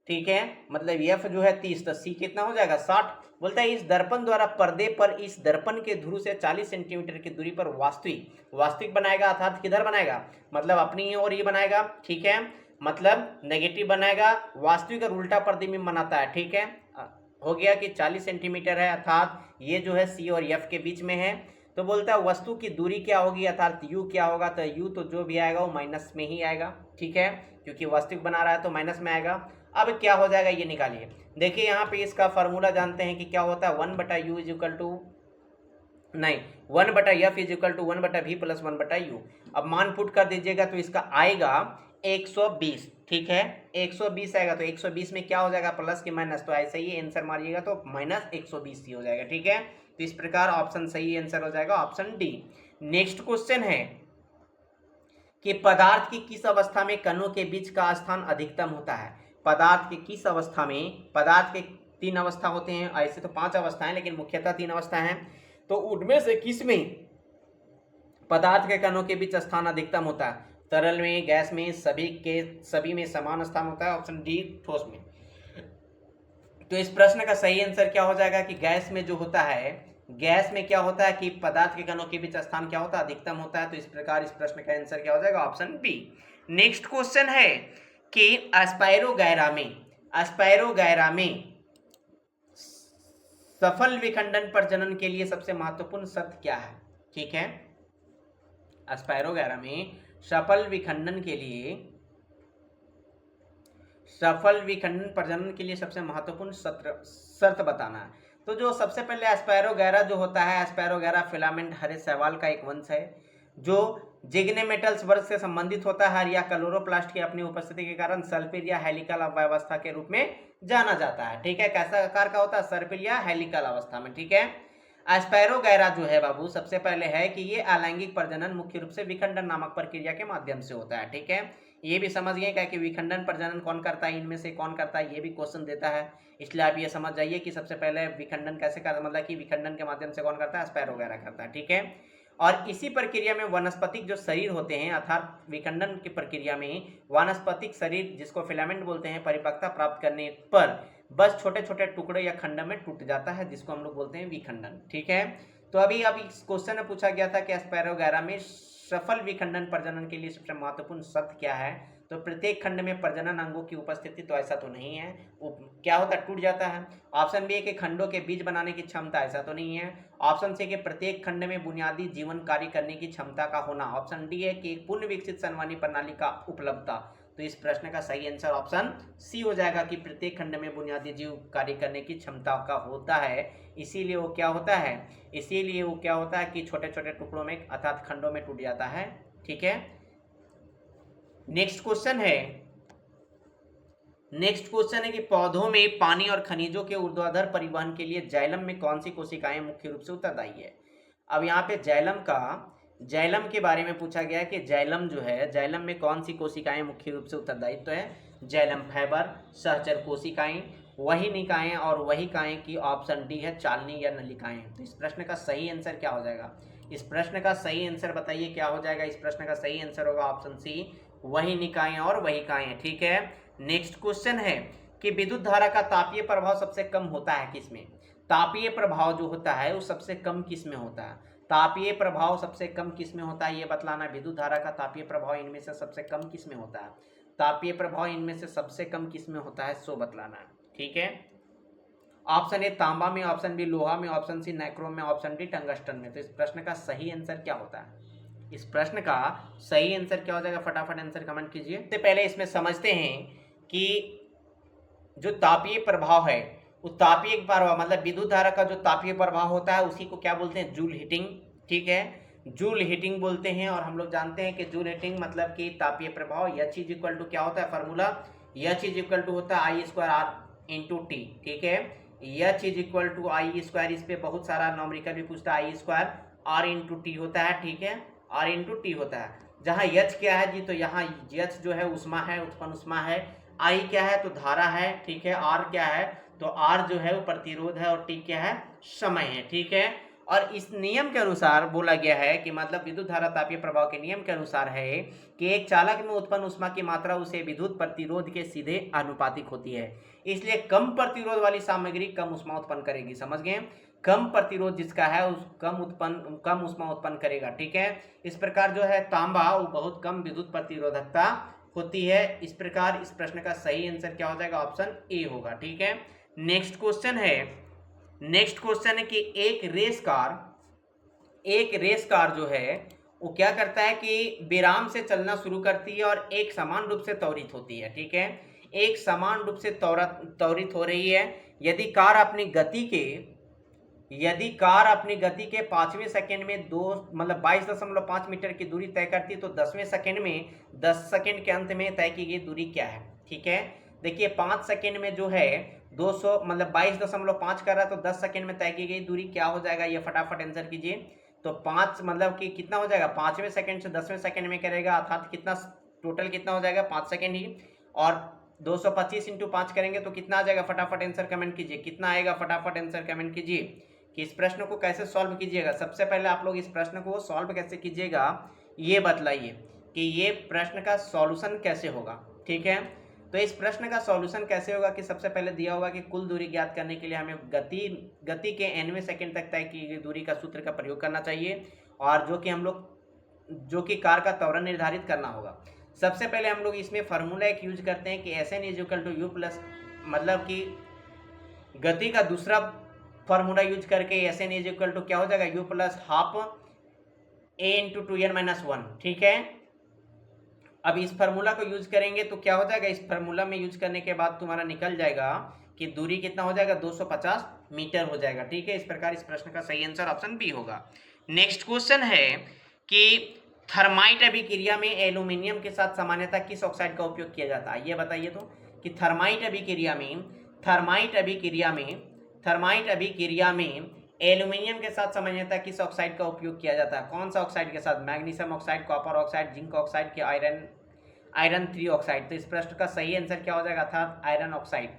ठीक है, मतलब एफ जो है 30, तो सी कितना हो जाएगा? 60। बोलता है इस दर्पण द्वारा पर्दे पर इस दर्पण के ध्रुव से 40 सेंटीमीटर की दूरी पर वास्तविक बनाएगा, अर्थात किधर बनाएगा? मतलब अपनी ओर ही बनाएगा। ठीक है, मतलब नेगेटिव बनाएगा, वास्तविक और उल्टा प्रतिबिंब बनाता है। ठीक है, हो गया कि 40 सेंटीमीटर है, अर्थात ये जो है सी और एफ के बीच में है। तो बोलता है वस्तु की दूरी क्या होगी, अर्थात यू क्या होगा? तो यू तो जो भी आएगा वो माइनस में ही आएगा। ठीक है, क्योंकि वास्तविक बना रहा है तो माइनस में आएगा। अब क्या हो जाएगा ये निकालिए। देखिए यहाँ पे इसका फॉर्मूला जानते हैं कि क्या होता है, 1/u इज इक्वल टू, नहीं, 1/f is equal to 1/v plus 1/u। अब मान पुट कर दीजिएगा तो इसका आएगा 120। ठीक है, 120 आएगा, तो 120 में क्या हो जाएगा? प्लस की माइनस, तो ऐसे ही आंसर मारिएगा तो माइनस 120 ही हो जाएगा। ठीक है, तो इस प्रकार ऑप्शन सही आंसर हो जाएगा ऑप्शन डी। नेक्स्ट क्वेश्चन है कि पदार्थ की किस अवस्था में कणों के बीच का स्थान अधिकतम होता है? पदार्थ के किस अवस्था में? पदार्थ के 3 अवस्था होते हैं, ऐसे तो 5 अवस्थाएं लेकिन मुख्यतः 3 अवस्था हैं। तो उनमें से किस में पदार्थ के कणों के बीच स्थान अधिकतम होता है? तरल में, गैस में, सभी में समान स्थान होता है, ऑप्शन डी ठोस में। तो इस प्रश्न का सही आंसर क्या हो जाएगा कि गैस में जो होता है, गैस में क्या होता है कि पदार्थ के कणों के बीच स्थान क्या होता है? अधिकतम होता है। तो इस प्रकार इस प्रश्न का आंसर क्या हो जाएगा? Option B. नेक्स्ट क्वेश्चन है कि एस्पायरोगैरा में सफल विखंडन प्रजनन के लिए सबसे महत्वपूर्ण शर्त क्या है? ठीक है, एस्पायरोगैरा में सफल विखंडन प्रजनन के लिए सबसे महत्वपूर्ण शर्त बताना है। तो जो सबसे पहले एस्पायरोगैरा जो होता है, एस्पायरोगैरा फिलामेंट हरे शैवाल का एक वंश है जो जिग्नेमेटल्स वर्ग से संबंधित होता है या क्लोरोप्लास्ट की अपनी उपस्थिति के कारण सर्पिल या हेलिकल अवस्था के रूप में जाना जाता है। ठीक है, कैसा आकार का होता है? सर्पिल या हेलिकल अवस्था में। ठीक है, एस्पायरोगैरा जो है बाबू सबसे पहले है कि ये अलैंगिक प्रजनन मुख्य रूप से विखंडन नामक प्रक्रिया के माध्यम से होता है। ठीक है, ये भी समझ गए क्या कि विखंडन प्रजनन कौन करता है, इनमें से कौन करता है, ये भी क्वेश्चन देता है। इसलिए आप ये समझ जाइए कि सबसे पहले विखंडन कैसे करता, मतलब कि विखंडन के माध्यम से कौन करता है? एस्पायरोगैरा करता है। ठीक है, और इसी प्रक्रिया में वनस्पतिक जो शरीर होते हैं, अर्थात विखंडन की प्रक्रिया में वनस्पतिक शरीर जिसको फिलामेंट बोलते हैं, परिपक्वता प्राप्त करने पर बस छोटे छोटे टुकड़े या खंड में टूट जाता है, जिसको हम लोग बोलते हैं विखंडन। ठीक है, तो अभी इस क्वेश्चन में पूछा गया था कि एस्पायरोगैरा में सफल विखंडन प्रजनन के लिए सबसे महत्वपूर्ण शर्त क्या है? तो प्रत्येक खंड में प्रजनन अंगों की उपस्थिति, तो ऐसा तो नहीं है, वो क्या होता है? टूट जाता है। ऑप्शन बी है कि खंडों के बीज बनाने की क्षमता, ऐसा तो नहीं है। ऑप्शन सी है कि प्रत्येक खंड में बुनियादी जीवन कार्य करने की क्षमता का होना। ऑप्शन डी है कि पूर्ण विकसित संवहनी प्रणाली का उपलब्धता। तो इस प्रश्न का सही आंसर ऑप्शन सी हो जाएगा कि प्रत्येक खंड में बुनियादी जीव कार्य करने की क्षमता का होता है, इसीलिए वो क्या होता है कि छोटे छोटे टुकड़ों में अर्थात खंडों में टूट जाता है। ठीक है, नेक्स्ट क्वेश्चन है नेक्स्ट क्वेश्चन है कि पौधों में पानी और खनिजों के ऊर्ध्वाधर परिवहन के लिए जाइलम में कौन सी कोशिकाएं मुख्य रूप से उत्तरदायी है। अब यहाँ पे जाइलम के बारे में पूछा गया है कि जाइलम जो है, जाइलम में कौन सी कोशिकाएं मुख्य रूप से उत्तरदायित्व तो है। जाइलम फाइबर, सहचर कोशिकाएं, वही निकाएं और वही काएं की ऑप्शन डी है चालनी या नलिकाएं। तो इस प्रश्न का सही आंसर क्या हो जाएगा? इस प्रश्न का सही आंसर बताइए क्या हो जाएगा? इस प्रश्न का सही आंसर होगा ऑप्शन सी, वही निकाएं और वही काएं। ठीक है। नेक्स्ट क्वेश्चन है कि विद्युत धारा का तापीय प्रभाव सबसे कम होता है किसमें? तापीय प्रभाव जो होता है वो सबसे कम किसमें होता है? तापीय प्रभाव सबसे कम किसमें होता है ये बतलाना। विद्युत धारा का तापीय प्रभाव इनमें से सबसे कम किसमें होता है? तापीय प्रभाव इनमें से सबसे कम किसमें होता है सो बतलाना है। ठीक है। ऑप्शन ए तांबा में, ऑप्शन बी लोहा में, ऑप्शन सी नाइक्रोम में, ऑप्शन डी टंगस्टन में। तो इस प्रश्न का सही आंसर क्या होता है? इस प्रश्न का सही आंसर क्या हो जाएगा? फटाफट आंसर कमेंट कीजिए। सबसे पहले इसमें समझते हैं कि जो तापीय प्रभाव है, वो तापीय प्रभाव मतलब विद्युत धारा का जो तापीय प्रभाव होता है उसी को क्या बोलते हैं? Joule heating. ठीक है, जूल हीटिंग बोलते हैं। और हम लोग जानते हैं कि जूल हीटिंग मतलब कि तापीय प्रभाव एच इज इक्वल टू क्या होता है? Formula H is equal to होता है I square R into T. ठीक है, H is equal to I square, इस पे बहुत सारा नॉमरिकल भी पूछता है। I square R into T होता है। ठीक है, आर इंटू टी होता है। जहाँ एच क्या है जी? तो यहाँ एच जो है उष्मा है, उत्पन्न उष्मा है। आई क्या है? तो धारा है। ठीक है, आर क्या है? तो आर जो है वो प्रतिरोध है और टी क्या है? समय है। ठीक है, और इस नियम के अनुसार बोला गया है कि मतलब विद्युत धारा तापीय प्रभाव के नियम के अनुसार है कि एक चालक में उत्पन्न उष्मा की मात्रा उसे विद्युत प्रतिरोध के सीधे आनुपातिक होती है। इसलिए कम प्रतिरोध वाली सामग्री कम उष्मा उत्पन्न करेगी। समझ गए? कम प्रतिरोध जिसका है उस कम उष्मा उत्पन्न करेगा। ठीक है, इस प्रकार जो है तांबा वो बहुत कम विद्युत प्रतिरोधकता होती है। इस प्रकार इस प्रश्न का सही आंसर क्या हो जाएगा? ऑप्शन ए होगा। ठीक है। नेक्स्ट क्वेश्चन है कि एक रेस कार जो है वो क्या करता है कि विराम से चलना शुरू करती है और एक समान रूप से त्वरित होती है। ठीक है, एक समान रूप से त्वरित हो रही है। यदि कार अपनी गति के 5वें सेकंड में 22.5 मीटर की दूरी तय करती है तो 10वें सेकंड में 10 सेकंड के अंत में तय की गई दूरी क्या है? ठीक है, देखिए 5 सेकंड में जो है 22.5 कर रहा है तो 10 सेकंड में तय की गई दूरी क्या हो जाएगा? ये फटाफट आंसर कीजिए। तो 5 मतलब कि कितना हो जाएगा? 5वें सेकंड से 10वें सेकंड में करेगा अर्थात कितना टोटल कितना हो जाएगा? 5 सेकंड ही। और 225 इंटू 5 करेंगे तो कितना आ जाएगा? फटाफट आंसर कमेंट कीजिए, कितना आएगा? फटाफट आंसर कमेंट कीजिए कि इस प्रश्न को कैसे सॉल्व कीजिएगा। सबसे पहले आप लोग इस प्रश्न को सॉल्व कैसे कीजिएगा ये बतलाइए कि ये प्रश्न का सॉल्यूशन कैसे होगा। ठीक है, तो इस प्रश्न का सॉल्यूशन कैसे होगा कि सबसे पहले दिया होगा कि कुल दूरी ज्ञात करने के लिए हमें गति के nवें सेकंड तक तय की गई दूरी का सूत्र का प्रयोग करना चाहिए और जो कि कार का त्वरण निर्धारित करना होगा। सबसे पहले हम लोग इसमें फार्मूला एक यूज करते हैं कि Sn is equal to U plus, मतलब कि गति का दूसरा फार्मूला यूज करके Sn इज इक्वल टू क्या हो जाएगा? U plus half A into 2n-1। ठीक है, अब इस फार्मूला को यूज करेंगे तो क्या हो जाएगा? इस फार्मूला में यूज करने के बाद तुम्हारा निकल जाएगा कि दूरी कितना हो जाएगा? 250 मीटर हो जाएगा। ठीक है, इस प्रकार इस प्रश्न का सही आंसर ऑप्शन बी होगा। नेक्स्ट क्वेश्चन है कि थर्माइट अभिक्रिया में एल्यूमिनियम के साथ सामान्यतः किस ऑक्साइड का उपयोग किया जाता है? ये बताइए तो कि थर्माइट अभिक्रिया में एल्यूमिनियम के साथ सामान्यतः किस ऑक्साइड का उपयोग किया जाता है? कौन सा ऑक्साइड के साथ? Magnesium oxide, copper oxide, zinc oxide के आयरन 3 ऑक्साइड। तो इस प्रश्न का सही आंसर क्या हो जाएगा? अर्थात आयरन ऑक्साइड।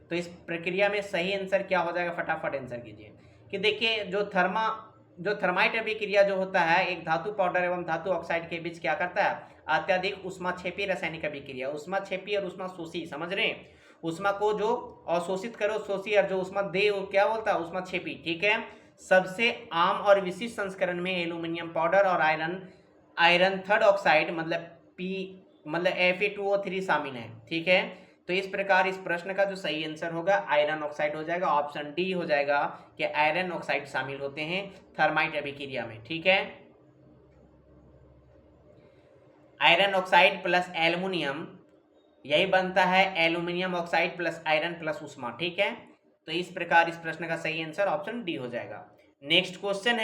तो इस प्रक्रिया में सही आंसर क्या हो जाएगा? फटाफट आंसर कीजिए कि देखिए जो थर्माइट अभिक्रिया जो होता है एक धातु पाउडर एवं धातु ऑक्साइड के बीच क्या करता है? अत्यधिक उष्माक्षेपी रासायनिक अभिक्रिया। उष्माक्षेपी और उष्माशोषी, समझ रहे हैं? उष्मा को जो अवशोषित करो शोषी, और जो उष्मा दे वो क्या बोलता है? उष्माक्षेपी। ठीक है, सबसे आम और विशिष्ट संस्करण में एल्यूमिनियम पाउडर और आयरन थर्ड ऑक्साइड मतलब Fe2O3 शामिल है। ठीक है, तो इस प्रकार इस प्रश्न का जो सही आंसर होगा आयरन ऑक्साइड हो जाएगा। ऑप्शन डी हो जाएगा कि आयरन ऑक्साइड शामिल होते हैं थर्माइट अभिक्रिया में। ठीक है, आयरन ऑक्साइड प्लस एल्युमिनियम यही बनता है aluminium oxide plus iron plus उष्मा। ठीक है, तो इस प्रकार इस प्रश्न का सही आंसर ऑप्शन डी हो जाएगा। नेक्स्ट क्वेश्चन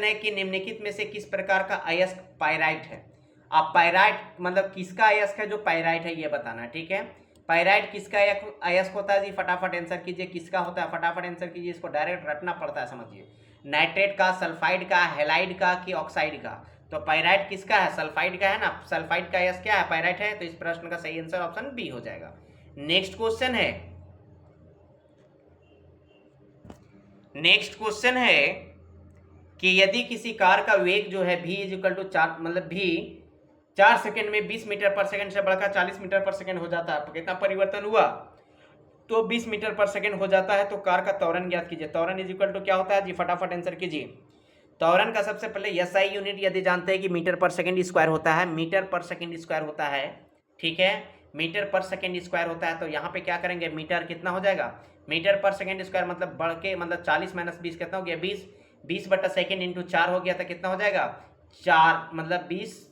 है कि निम्नलिखित में से किस प्रकार का अयस्क पाइराइट है? अब पाइराइट मतलब किसका अयस्क है जो पाइराइट है ये बताना है, ठीक है। पाइराइट किसका अयस्क होता है जी, फटाफट आंसर कीजिए, किसका होता है, फटाफट आंसर कीजिए, इसको डायरेक्ट रटना पड़ता है, समझिए। नाइट्रेट का, सल्फाइड का, हैलाइड का कि ऑक्साइड का? तो पाइराइट किसका है, सल्फाइड का है ना, सल्फाइड का अयस्क क्या है, पाइराइट है, तो इस प्रश्न का सही आंसर ऑप्शन बी हो जाएगा। नेक्स्ट क्वेश्चन है, नेक्स्ट क्वेश्चन है कि यदि किसी कार का वेग जो है v इक्वल टू 4 मतलब v 4 सेकंड में 20 मीटर पर सेकंड से बढ़कर 40 मीटर पर सेकंड हो जाता है, कितना परिवर्तन हुआ, तो 20 मीटर पर सेकंड हो जाता है, तो कार का त्वरण ज्ञात कीजिए। त्वरण इज इक्वल टू क्या होता है जी, फटाफट आंसर कीजिए। त्वरण का सबसे पहले एसआई यूनिट यदि जानते हैं कि मीटर पर सेकंड स्क्वायर होता है, मीटर पर सेकंड स्क्वायर होता है, ठीक है, मीटर पर सेकंड स्क्वायर होता है, तो यहाँ पे क्या करेंगे, मीटर कितना हो जाएगा, मीटर पर सेकंड स्क्वायर मतलब बढ़ के मतलब 40 माइनस 20 कितना हो गया, 20, 20 बटा सेकेंड इंटू 4 हो गया, तो कितना हो जाएगा 4 मतलब 20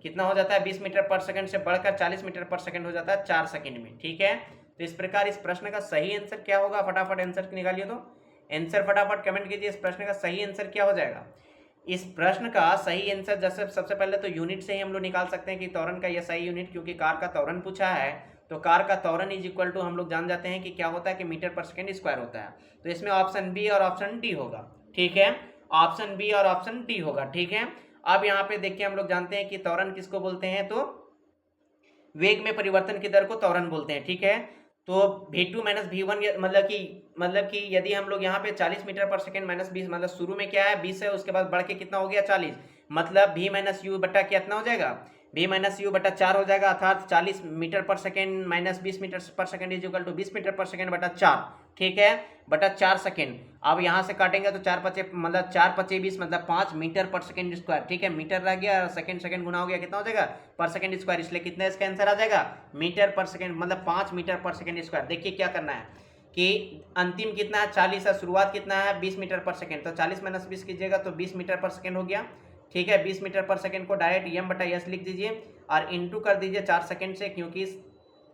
कितना हो जाता है, 20 मीटर पर सेकंड से बढ़कर 40 मीटर पर सेकंड हो जाता है 4 सेकंड में, ठीक है। तो इस प्रकार इस प्रश्न का सही आंसर क्या होगा, फटाफट आंसर निकालिए, तो आंसर फटाफट कमेंट कीजिए, इस प्रश्न का सही आंसर क्या हो जाएगा। इस प्रश्न का सही आंसर जैसे सबसे पहले तो यूनिट से ही हम लोग निकाल सकते हैं कि त्वरण का यह सही यूनिट, क्योंकि कार का त्वरण पूछा है, तो कार का त्वरण इज इक्वल टू हम लोग जान जाते हैं कि क्या होता है कि मीटर पर सेकंड स्क्वायर होता है, तो इसमें ऑप्शन बी और ऑप्शन डी होगा, ठीक है, ऑप्शन बी और ऑप्शन डी होगा, ठीक है। अब यहाँ पे देखिए हम लोग जानते हैं कि त्वरण किसको बोलते हैं, तो वेग में परिवर्तन की दर को त्वरण बोलते हैं, ठीक है। तो v2 माइनस v1 मतलब कि यदि हम लोग यहाँ पे 40 मीटर पर सेकंड माइनस 20 मतलब शुरू में क्या है 20 है, उसके बाद बढ़ के कितना हो गया 40, मतलब v माइनस यू बटा कितना हो जाएगा, v माइनस यू बटा 4 हो जाएगा, अर्थात 40 मीटर पर सेकंड माइनस 20 मीटर पर second is equal to 20 metre पर सेकंड बटा 4, ठीक है, बटा 4 सेकंड। अब यहाँ से काटेंगे तो 4 पचे मतलब 4 पचे 20 मतलब 5 मीटर पर सेकंड स्क्वायर, ठीक है, मीटर रह गया, सेकंड सेकंड गुना हो गया, कितना हो जाएगा पर सेकंड स्क्वायर, इसलिए कितना इसका आंसर आ जाएगा मीटर पर सेकंड मतलब 5 मीटर पर सेकंड स्क्वायर। देखिए क्या करना है कि अंतिम कितना है 40 है, शुरुआत कितना है 20 मीटर पर सेकंड, तो 40 माइनस 20 कीजिएगा तो 20 मीटर पर सेकंड हो गया, ठीक है। 20 मीटर पर सेकंड को डायरेक्ट एम बटा एस लिख दीजिए और इंटू कर दीजिए 4 सेकंड से, क्योंकि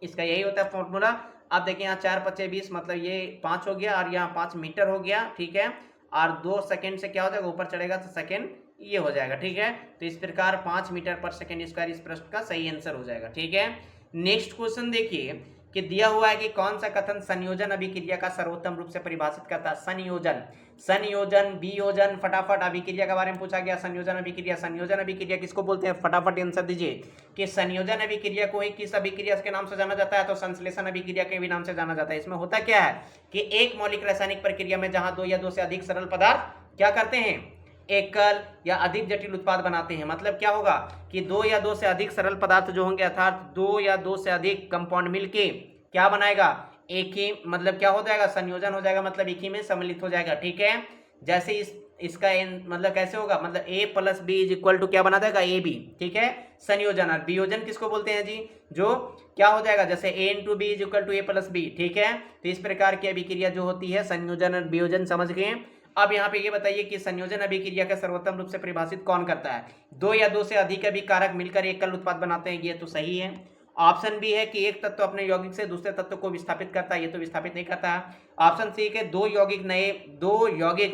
इसका यही होता है फॉर्मूला। अब देखिए यहाँ 4 पचे 20 मतलब ये 5 हो गया और यहाँ 5 मीटर हो गया, ठीक है, और 2 सेकंड से क्या हो जाएगा ऊपर चढ़ेगा तो सेकंड ये हो जाएगा, ठीक है। तो इस प्रकार 5 मीटर पर सेकंड स्क्वायर इस प्रश्न का सही आंसर हो जाएगा, ठीक है। नेक्स्ट क्वेश्चन देखिए कि दिया हुआ है कि कौन सा कथन संयोजन अभिक्रिया का सर्वोत्तम रूप से परिभाषित करता है। संयोजन, संयोजन, वियोजन, फटाफट अभिक्रिया के बारे में पूछा गया, संयोजन अभिक्रिया, संयोजन अभिक्रिया किसको बोलते हैं, फटाफट आंसर दीजिए कि संयोजन अभिक्रिया को ही किस अभिक्रिया के नाम से जाना जाता है, तो संश्लेषण अभिक्रिया के भी नाम से जाना जाता है। इसमें होता क्या है कि एक मौलिक रासायनिक प्रक्रिया में जहां 2 या 2 से अधिक सरल पदार्थ क्या करते हैं, एकल या अधिक जटिल उत्पाद बनाते हैं, मतलब क्या होगा कि 2 या 2 से अधिक सरल पदार्थ जो होंगे, अर्थात 2 या 2 से अधिक कंपाउंड मिलके क्या बनाएगा, एक ही मतलब क्या हो जाएगा संयोजन हो जाएगा, मतलब एक ही में सम्मिलित हो जाएगा, ठीक है। जैसे इसका मतलब कैसे होगा, मतलब a plus B is equal to क्या बना देगा ए बी, ठीक है, संयोजन। और वियोजन किसको बोलते हैं जी, जो क्या हो जाएगा जैसे a into B is equal to A plus B, ठीक है। तो इस प्रकार की अभिक्रिया जो होती है संयोजन और वियोजन, समझ गए। अब यहाँ पे ये बताइए कि संयोजन अभिक्रिया का सर्वोत्तम रूप से परिभाषित कौन करता है, 2 या 2 से अधिक अभिकारक मिलकर एकल उत्पाद बनाते हैं, ये तो सही है। ऑप्शन बी है कि एक तत्व अपने यौगिक से दूसरे तत्व को विस्थापित करता है, ये तो विस्थापित नहीं करता है। ऑप्शन सी के दो यौगिक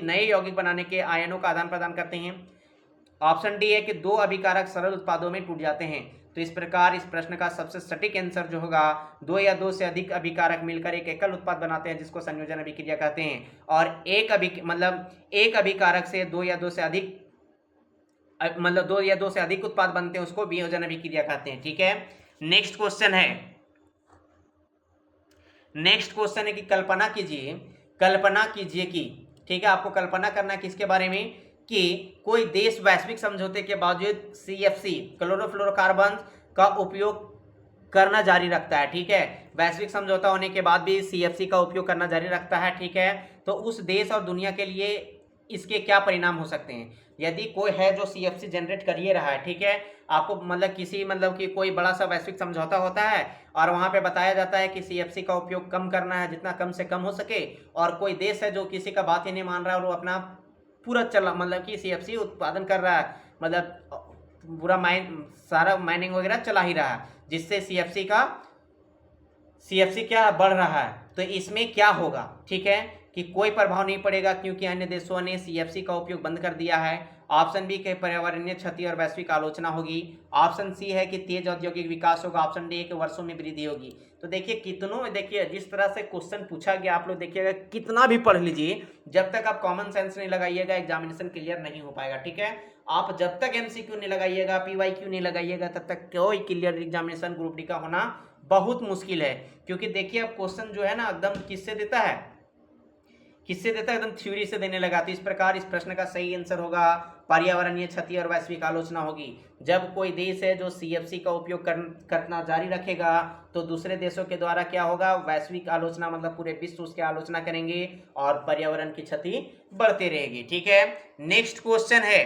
नए यौगिक बनाने के आयनों का आदान प्रदान करते हैं। ऑप्शन डी है कि 2 अभिकारक सरल उत्पादों में टूट जाते हैं। तो इस प्रकार इस प्रश्न का सबसे सटीक आंसर जो होगा 2 या 2 से अधिक अभिकारक मिलकर एक एकल उत्पाद बनाते हैं, जिसको संयोजन अभिक्रिया कहते हैं। और एक अभिकारक से 2 या 2 से अधिक मतलब 2 या 2 से अधिक उत्पाद बनते हैं, उसको वियोजन अभिक्रिया कहते हैं, ठीक है। नेक्स्ट क्वेश्चन है कि कल्पना कीजिए कि ठीक है, आपको कल्पना करना किसके बारे में कि कोई देश वैश्विक समझौते के बावजूद CFC क्लोरोफ्लोरोकार्बन का उपयोग करना जारी रखता है, ठीक है। वैश्विक समझौता होने के बाद भी CFC का उपयोग करना जारी रखता है, ठीक है। तो उस देश और दुनिया के लिए इसके क्या परिणाम हो सकते हैं। यदि कोई है जो CFC जनरेट कर ही रहा है, ठीक है, आपको मतलब कि कोई बड़ा सा वैश्विक समझौता होता है और वहाँ पे बताया जाता है कि CFC का उपयोग कम करना है, जितना कम से कम हो सके, और कोई देश है जो किसी का बात ही नहीं मान रहा है और वो अपना पूरा मतलब कि CFC उत्पादन कर रहा है, मतलब पूरा सारा माइनिंग वगैरह चला ही रहा है, जिससे CFC क्या बढ़ रहा है। तो इसमें क्या होगा, ठीक है, कि कोई प्रभाव नहीं पड़ेगा क्योंकि अन्य देशों ने सीएफसी का उपयोग बंद कर दिया है। ऑप्शन बी के पर्यावरणीय क्षति और वैश्विक आलोचना होगी। ऑप्शन सी है कि तेज औद्योगिक विकास होगा। ऑप्शन डी है कि वर्षों में वृद्धि होगी। तो देखिए कितनों, देखिए जिस तरह से क्वेश्चन पूछा गया, आप लोग देखिएगा कितना भी पढ़ लीजिए, जब तक आप कॉमन सेंस नहीं लगाइएगा एग्जामिनेशन क्लियर नहीं हो पाएगा। ठीक है, आप जब तक एमसीक्यू नहीं लगाइएगा, पीवाईक्यू नहीं लगाइएगा, तब तक कोई क्लियर एग्जामिनेशन ग्रुप डी का होना बहुत मुश्किल है। क्योंकि देखिए अब क्वेश्चन जो है ना एकदम किससे देता है, किससे देता है, एकदम थ्योरी से देने लगा। तो इस प्रकार इस प्रश्न का सही आंसर होगा पर्यावरणीय क्षति और वैश्विक आलोचना होगी। जब कोई देश है जो सीएफसी का उपयोग करना जारी रखेगा तो दूसरे देशों के द्वारा क्या होगा, वैश्विक आलोचना, मतलब पूरे विश्व उसकी आलोचना करेंगे और पर्यावरण की क्षति बढ़ती रहेगी। ठीक है, नेक्स्ट क्वेश्चन है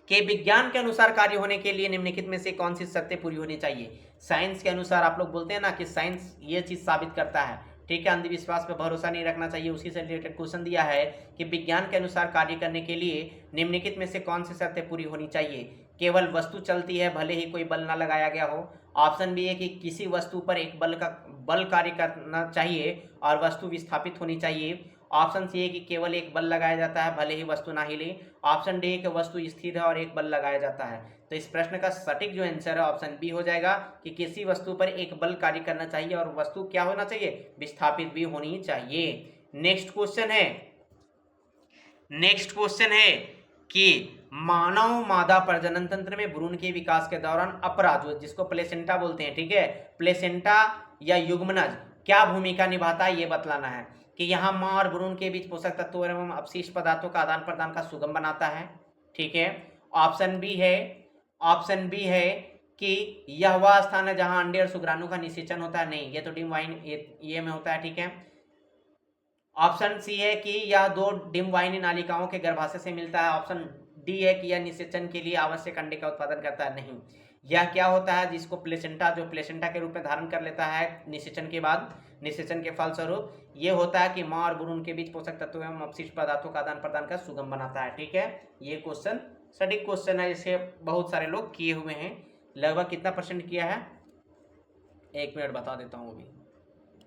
कि विज्ञान के अनुसार कार्य होने के लिए निम्नलिखित में से कौन सी शर्तें पूरी होनी चाहिए। साइंस के अनुसार आप लोग बोलते हैं ना कि साइंस ये चीज साबित करता है। ठीक है, अंधविश्वास पर भरोसा नहीं रखना चाहिए। उसी से रिलेटेड क्वेश्चन दिया है कि विज्ञान के अनुसार कार्य करने के लिए निम्नलिखित में से कौन सी शर्तें पूरी होनी चाहिए। केवल वस्तु चलती है भले ही कोई बल ना लगाया गया हो। ऑप्शन बी है कि किसी वस्तु पर एक बल कार्य करना चाहिए और वस्तु विस्थापित होनी चाहिए। ऑप्शन सी है कि केवल एक बल लगाया जाता है भले ही वस्तु ना हिले। ऑप्शन डी है कि वस्तु स्थिर है और एक बल लगाया जाता है। तो इस प्रश्न का सटीक जो आंसर है ऑप्शन बी हो जाएगा कि किसी वस्तु पर एक बल कार्य करना चाहिए और वस्तु क्या होना चाहिए, विस्थापित भी होनी चाहिए। नेक्स्ट क्वेश्चन है कि मानव मादा प्रजनन तंत्र में भ्रूण के विकास के दौरान अपराज, जिसको प्लेसेंटा बोलते हैं, ठीक है, प्लेसेंटा या युग्मनज क्या भूमिका निभाता है ये बतलाना है। कि यहाँ माँ और भ्रूण के बीच पोषक तत्वों एवं अपशिष्ट पदार्थों का आदान प्रदान का सुगम बनाता है। ठीक है, ऑप्शन बी है कि यह वह स्थान है जहां अंडे और शुक्राणु का निषेचन होता है। नहीं, ये तो डिम वाइन ये में होता है। ठीक है, ऑप्शन सी है कि यह दो डिम वाहिनी नालिकाओं के गर्भाशय से मिलता है। ऑप्शन डी है कि यह निषेचन के लिए आवश्यक अंडे का उत्पादन करता है। नहीं, यह क्या होता है, जिसको प्लेसेंटा, जो प्लेसेंटा के रूप में धारण कर लेता है निषेचन के बाद, निषेचन के फलस्वरूप ये होता है कि माँ और भ्रूण के बीच पोषक तत्वों एवं अपशिष्ट पदार्थों का आदान प्रदान का सुगम बनाता है। ठीक है, ये क्वेश्चन सटीक क्वेश्चन है, इसे बहुत सारे लोग किए हुए हैं। लगभग कितना परसेंट किया है, 1 मिनट बता देता हूँ अभी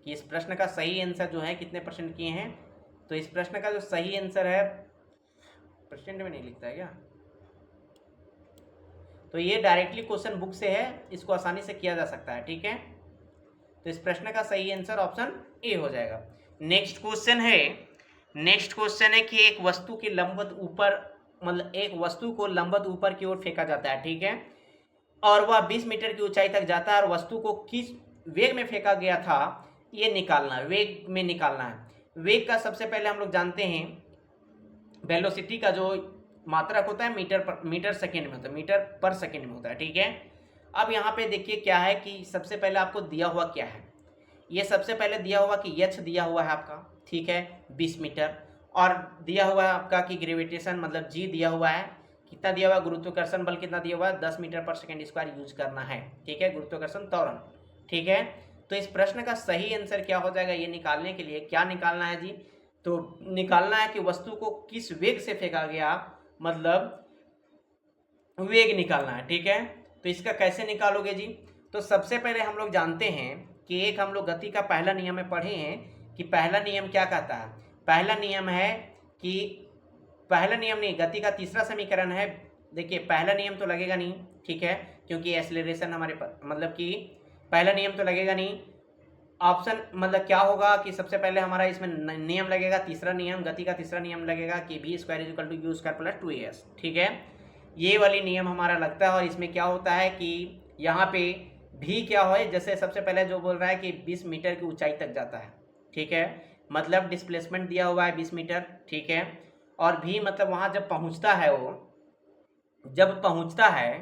कि इस प्रश्न का सही आंसर जो है कितने परसेंट किए हैं। तो इस प्रश्न का जो सही आंसर है, परसेंट में नहीं लिखता है क्या, तो ये डायरेक्टली क्वेश्चन बुक से है, इसको आसानी से किया जा सकता है। ठीक है, तो इस प्रश्न का सही आंसर ऑप्शन ए हो जाएगा। नेक्स्ट क्वेश्चन है कि एक वस्तु की लंबवत ऊपर, मतलब एक वस्तु को लंबवत ऊपर की ओर फेंका जाता है। ठीक है, और वह 20 मीटर की ऊंचाई तक जाता है और वस्तु को किस वेग में फेंका गया था ये निकालना है, वेग में निकालना है। वेग का सबसे पहले हम लोग जानते हैं वेलोसिटी का जो मात्रक होता है मीटर सेकेंड में होता है, मीटर पर सेकेंड में होता है। ठीक है, अब यहाँ पे देखिए क्या है कि सबसे पहले आपको दिया हुआ क्या है, ये सबसे पहले दिया हुआ कि एच दिया हुआ है आपका, ठीक है, 20 मीटर, और दिया हुआ है आपका कि ग्रेविटेशन मतलब जी दिया हुआ है, कितना दिया हुआ है, गुरुत्वाकर्षण बल कितना दिया हुआ है, 10 मीटर पर सेकेंड स्क्वायर यूज करना है। ठीक है, गुरुत्वाकर्षण त्वरण। ठीक है, तो इस प्रश्न का सही आंसर क्या हो जाएगा, ये निकालने के लिए क्या निकालना है जी, तो निकालना है कि वस्तु को किस वेग से फेंका गया, मतलब वेग निकालना है। ठीक है, तो इसका कैसे निकालोगे जी, तो सबसे पहले हम लोग जानते हैं कि एक हम लोग गति का पहला नियम में पढ़े हैं कि पहला नियम क्या कहता है, पहला नियम है कि पहला नियम नहीं, गति का तीसरा समीकरण है। देखिए पहला नियम तो लगेगा नहीं, ठीक है, क्योंकि एक्सेलरेशन हमारे मतलब कि पहला नियम तो लगेगा नहीं। ऑप्शन मतलब क्या होगा कि सबसे पहले हमारा इसमें नियम लगेगा, तीसरा नियम, गति का तीसरा नियम लगेगा कि v square is equal to U square plus 2as। ठीक है, ये वाली नियम हमारा लगता है। और इसमें क्या होता है कि यहाँ पे भी क्या हो, जैसे सबसे पहले जो बोल रहा है कि 20 मीटर की ऊंचाई तक जाता है। ठीक है, मतलब डिस्प्लेसमेंट दिया हुआ है 20 मीटर। ठीक है, और भी मतलब वहाँ जब पहुँचता है, वो जब पहुँचता है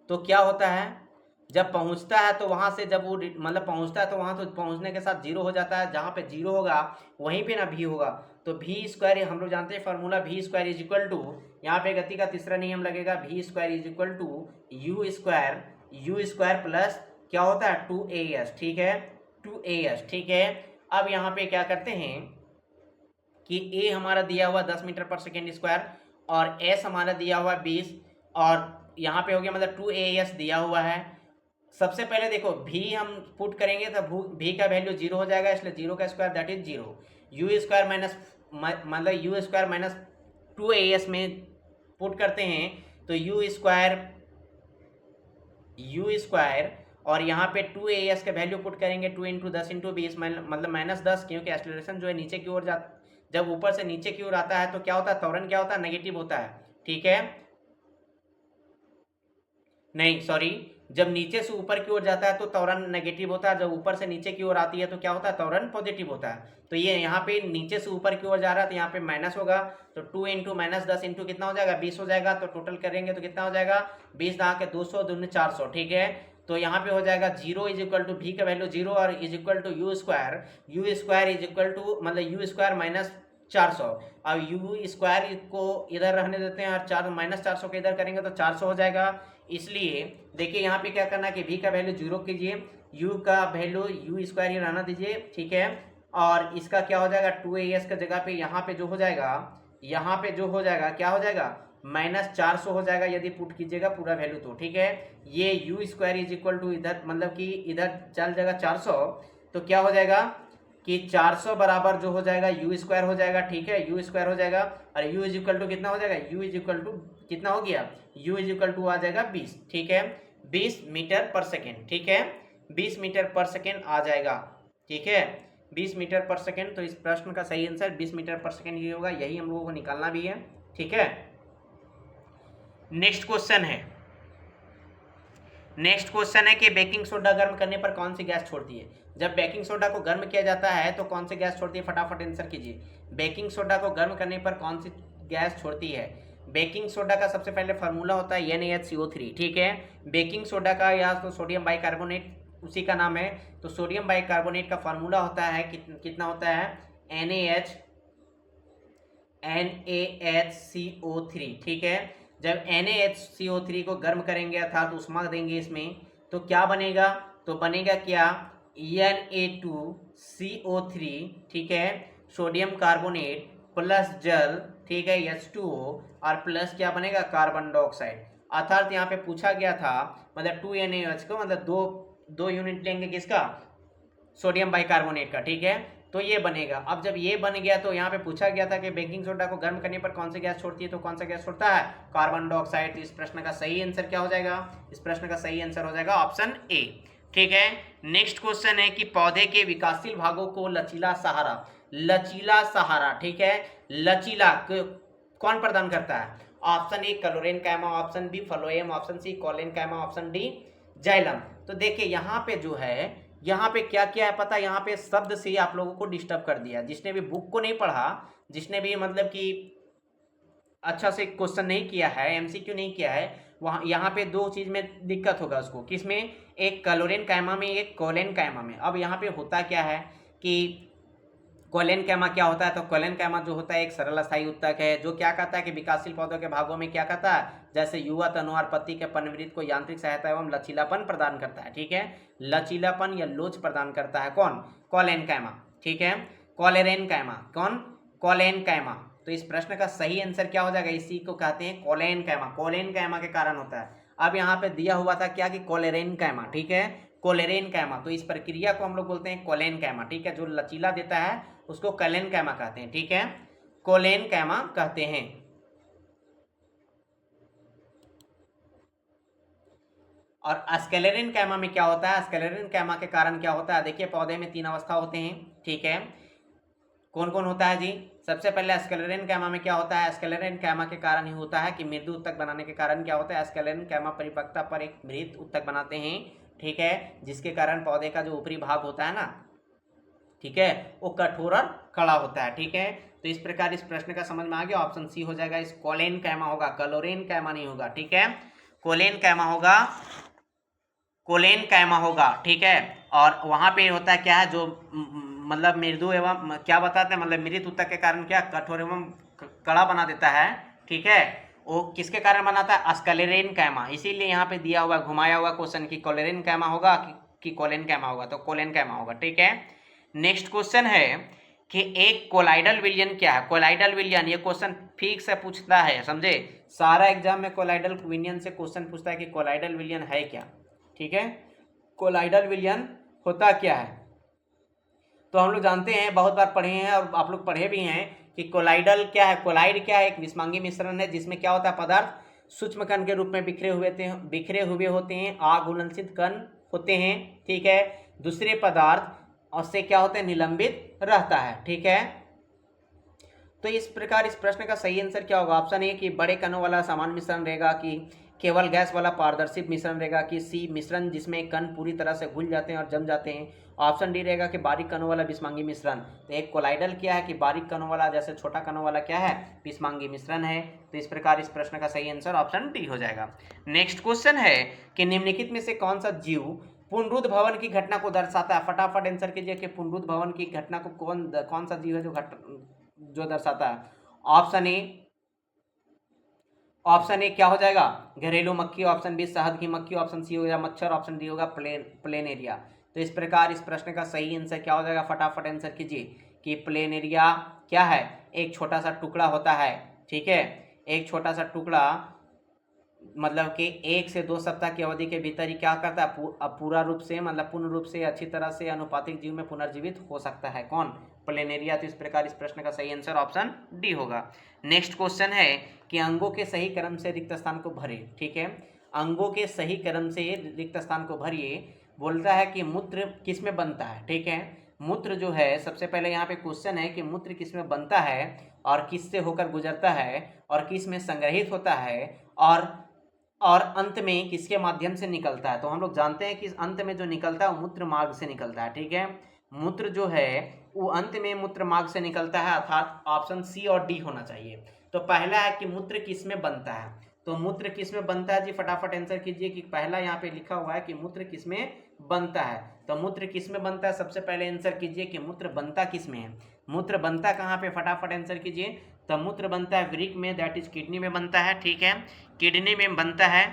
तो क्या होता है, जब पहुँचता है तो वहाँ से जब वो मतलब पहुँचता है तो वहाँ तो पहुँचने के साथ जीरो हो जाता है, जहाँ पे जीरो होगा वहीं पे ना भी होगा। तो भी स्क्वायर हम लोग जानते हैं फार्मूला, भी स्क्वायर इज इक्वल टू, यहाँ पे गति का तीसरा नियम लगेगा, भी square is equal to U square plus क्या होता है 2as। ठीक है, 2as। ठीक है, अब यहाँ पे क्या करते हैं कि a हमारा दिया हुआ 10 मीटर पर सेकेंड स्क्वायर और s हमारा दिया हुआ 20, और यहाँ पे हो गया मतलब 2as दिया हुआ है। सबसे पहले देखो भी हम पुट करेंगे तो भी का वैल्यू 0 हो जाएगा, इसलिए 0 का square that is 0। You square minus मतलब यू स्क्वायर माइनस 2as में पुट करते हैं तो यू स्क्वायर और यहाँ पे 2as का वैल्यू पुट करेंगे 2 इंटू 10 इंटू 20 मतलब -10, क्योंकि एक्सेलरेशन जो है नीचे की ओर जब ऊपर से नीचे की ओर आता है तो क्या होता है, त्वरण क्या होता है, नेगेटिव होता है। ठीक है, नहीं सॉरी, जब नीचे से ऊपर की ओर जाता है तो त्वरण नेगेटिव होता है, जब ऊपर से नीचे की ओर आती है तो क्या होता है, त्वरण पॉजिटिव होता है। तो ये यहाँ पे नीचे से ऊपर की ओर जा रहा है तो यहाँ पे माइनस होगा, तो 2 इंटू -10 इंटू कितना हो जाएगा, 20 हो जाएगा। तो टोटल करेंगे तो कितना हो जाएगा, 20 दहा के 200 दूनी 400। ठीक है, तो यहाँ पे हो जाएगा 0 इज इक्वल टू भी का वैल्यू 0 और is equal to U square is equal to मतलब यू स्क्वायर माइनस 400। अब यू स्क्वायर को इधर रहने देते हैं और -400 को इधर करेंगे तो 400 हो जाएगा। इसलिए देखिए यहाँ पे क्या करना है कि v का वैल्यू 0 कीजिए, u का वैल्यू यू स्क्वायर ही रहना दीजिए। ठीक है, और इसका क्या हो जाएगा 2as का जगह पे यहाँ पे जो हो जाएगा, यहाँ पे जो हो जाएगा क्या हो जाएगा, -400 हो जाएगा यदि पुट कीजिएगा पूरा वैल्यू तो। ठीक है, ये U square is equal to इधर मतलब कि इधर चल जाएगा 400, तो क्या हो जाएगा कि 400 बराबर जो हो जाएगा यू स्क्वायर हो जाएगा। ठीक है, यू स्क्वायर हो जाएगा और यू इज इक्वल टू कितना हो जाएगा, यू इज इक्वल टू कितना हो गया, यू इज इक्वल टू आ जाएगा 20। ठीक है, 20 मीटर पर सेकेंड। ठीक है, 20 मीटर पर सेकेंड आ जाएगा। ठीक है, 20 मीटर पर सेकेंड। तो इस प्रश्न का सही आंसर 20 मीटर पर सेकेंड ही होगा, यही हम लोगों को निकालना भी है। ठीक है, नेक्स्ट क्वेश्चन है कि बेकिंग सोडा गर्म करने पर कौन सी गैस छोड़ती है। जब बेकिंग सोडा को गर्म किया जाता है तो कौन सी गैस छोड़ती है, फटाफट आंसर कीजिए। बेकिंग सोडा को गर्म करने पर कौन सी गैस छोड़ती है। बेकिंग सोडा का सबसे पहले फार्मूला होता है NaHCO3। ठीक है, बेकिंग सोडा का या तो सोडियम बाइकार्बोनेट उसी का नाम है, तो सोडियम बाइकार्बोनेट का फार्मूला होता है कितना होता है, NaHCO3। ठीक है, जब NaHCO3 को गर्म करेंगे अर्थात उष्मा देंगे इसमें तो क्या बनेगा, तो बनेगा क्या, Na2CO3। ठीक है, सोडियम कार्बोनेट प्लस जल, ठीक है, H2O और प्लस क्या बनेगा, कार्बन डाइऑक्साइड। अर्थात यहाँ पे पूछा गया था मतलब 2NaOH को मतलब दो यूनिट लेंगे किसका, सोडियम बाइकार्बोनेट का। ठीक है, तो ये बनेगा। अब जब ये बन गया तो यहाँ पे पूछा गया था कि बेकिंग सोडा को गर्म करने पर कौन सी गैस छोड़ती है, तो कौन सा गैस छोड़ता है, कार्बन डाइऑक्साइड। तो इस प्रश्न का सही आंसर क्या हो जाएगा, इस प्रश्न का सही आंसर हो जाएगा ऑप्शन ए। ठीक है, नेक्स्ट क्वेश्चन है कि पौधे के विकासशील भागों को लचीला सहारा, ठीक है, लचीला कौन प्रदान करता है, option A chlorenchyma, option B phloem, option C collenchyma, option D xylem. तो देखिए यहाँ पे जो है, यहाँ पे क्या क्या है पता, यहाँ पे शब्द से आप लोगों को डिस्टर्ब कर दिया। जिसने भी बुक को नहीं पढ़ा, जिसने भी मतलब कि अच्छा से क्वेश्चन नहीं किया है, MCQ नहीं किया है, वहाँ यहाँ पे दो चीज में दिक्कत होगा उसको। किसमें, एक क्लोरेन कैमा में, एक कोलेन कैमा में। अब यहाँ पे होता क्या है कि कोलेन कैमा क्या होता है, तो कोलेन कैमा जो होता है एक सरल अस्थायी उत्तक है जो क्या कहता है कि विकासशील पौधों के भागों में क्या कहता है, जैसे युवा तनु और पत्ती के पनवृत्त को यांत्रिक सहायता एवं लचीलापन प्रदान करता है। ठीक है, लचीलापन या लोच प्रदान करता है कौन, कोलेन कैमा। ठीक है, कोलेरेन कैमा कौन, कोलेन कैमा। तो इस प्रश्न का सही आंसर क्या हो जाएगा, इसी को कहते हैं कोलेन कैमा, कोलेन कैमा के कारण होता है। अब यहाँ पे दिया हुआ था क्या कि कोलेरेन कैमा। ठीक है, कोलेरेन कैमा, तो इस प्रक्रिया को हम लोग बोलते हैं कोलेन कैमा। ठीक है, जो लचीला देता है उसको कोलेन कैमा कहते हैं। ठीक है, कोलेन कैमा कहते हैं। और स्क्लेरेन कैमा में क्या होता है, स्क्लेरेन कैमा के कारण क्या होता है, देखिए पौधे में 3 अवस्था होते हैं। ठीक है, कौन कौन होता है जी, सबसे पहले स्क्लेरेन कैमा में क्या होता है, स्क्लेरेन कैमा के कारण ही होता है कि मृदु उत्तक बनाने के कारण क्या होता है, स्क्लेरेन कैमा परिपक्वता पर एक मृत उत्तक बनाते हैं। ठीक है, जिसके कारण पौधे का जो ऊपरी भाग होता है ना, ठीक है, वो कठोर और कड़ा होता है। ठीक है, तो इस प्रकार इस प्रश्न का समझ में आ गया, ऑप्शन सी हो जाएगा। इस कोलेन कैमा होगा, क्लोरेन कैमा नहीं होगा। ठीक है, कोलेन कैमा होगा, कोलेन कैमा होगा। ठीक है, और वहां पे होता है क्या है, जो मतलब मृदु एवं क्या बताते हैं, मतलब मृत उत्तक के कारण क्या कठोर एवं कड़ा बना देता है। ठीक है, वो किसके कारण बनाता है, स्क्लेरेन कैमा। इसीलिए यहाँ पे दिया हुआ घुमाया हुआ क्वेश्चन कि क्लोरेन कैमा होगा कि कोलेन कैमा होगा, तो कोलेन कैमा होगा। ठीक है, नेक्स्ट क्वेश्चन है कि एक कोलाइडल विलयन क्या है। कोलाइडल विलयन, ये क्वेश्चन फिक्स से पूछता है, समझे, सारा एग्जाम में कोलाइडल विलयन से क्वेश्चन पूछता है कि कोलाइडल विलयन है क्या। ठीक है, कोलाइडल विलयन होता क्या है, तो हम लोग जानते हैं, बहुत बार पढ़े हैं और आप लोग पढ़े भी हैं कि कोलाइडल क्या है। कोलाइड क्या है? एक विस्मांगी मिश्रण है जिसमें क्या होता है, पदार्थ सूक्ष्म कण के रूप में बिखरे हुए होते हैं, आघूर्णनशील कण होते हैं, ठीक है। दूसरे पदार्थ और से क्या होते हैं, निलंबित रहता है, ठीक है। तो इस प्रकार इस प्रश्न का सही आंसर क्या होगा? ऑप्शन ए कि बड़े कणों वाला समान मिश्रण रहेगा, कि केवल गैस वाला पारदर्शी मिश्रण रहेगा, कि सी मिश्रण जिसमें कण पूरी तरह से घुल जाते हैं और जम जाते हैं। ऑप्शन डी रहेगा कि बारीक कणों वाला विस्मांगी मिश्रण। तो एक कोलाइडल क्या है कि बारीक कणों वाला, जैसे छोटा कणों वाला क्या है, विस्मांगी मिश्रण है। तो इस प्रकार इस प्रश्न का सही आंसर ऑप्शन डी हो जाएगा। नेक्स्ट क्वेश्चन है कि निम्नलिखित में से कौन सा जीव पुनरुद्ध भवन की घटना को दर्शाता है? फटाफट आंसर कीजिए कि पुनरुद्ध भवन की घटना को कौन सा जीव है जो दर्शाता है। ऑप्शन ए क्या हो जाएगा, घरेलू मक्खी। ऑप्शन बी शहद की मक्खी। ऑप्शन सी होगा मच्छर। ऑप्शन डी होगा प्लेनेरिया। तो इस प्रकार इस प्रश्न का सही आंसर क्या हो जाएगा? फटाफट आंसर कीजिए कि प्लेनेरिया क्या है, एक छोटा सा टुकड़ा होता है, ठीक है। एक छोटा सा टुकड़ा मतलब कि 1 से 2 सप्ताह की अवधि के भीतर ही क्या करता है, पूरा रूप से मतलब पूर्ण रूप से अच्छी तरह से अनुपातिक जीव में पुनर्जीवित हो सकता है। कौन? प्लेनेरिया। तो इस प्रकार इस प्रश्न का सही आंसर ऑप्शन डी होगा। नेक्स्ट क्वेश्चन है कि अंगों के सही क्रम से रिक्त स्थान को भरे, ठीक है। अंगों के सही क्रम से रिक्त स्थान को भरिए। बोलता है कि मूत्र किस में बनता है, ठीक है। मूत्र जो है, सबसे पहले यहाँ पे क्वेश्चन है कि मूत्र किस में बनता है और किस से होकर गुजरता है और किस में संग्रहित होता है और अंत में किसके माध्यम से निकलता है। तो हम लोग जानते हैं कि अंत में जो निकलता है वो मूत्र मार्ग से निकलता है, ठीक है। मूत्र जो है वो अंत में मूत्र मार्ग से निकलता है, अर्थात ऑप्शन सी और डी होना चाहिए। तो पहला है कि मूत्र किस में बनता है। तो मूत्र किस में बनता है जी, फटाफट आंसर कीजिए कि पहला यहाँ पे लिखा हुआ है कि मूत्र किस में बनता है। तो मूत्र किस में बनता है, सबसे पहले आंसर कीजिए कि मूत्र बनता किस में है। मूत्र बनता कहाँ पे, फटाफट आंसर कीजिए। तो मूत्र बनता है वृक्क में, दैट इज किडनी में बनता है, ठीक है। किडनी में बनता है,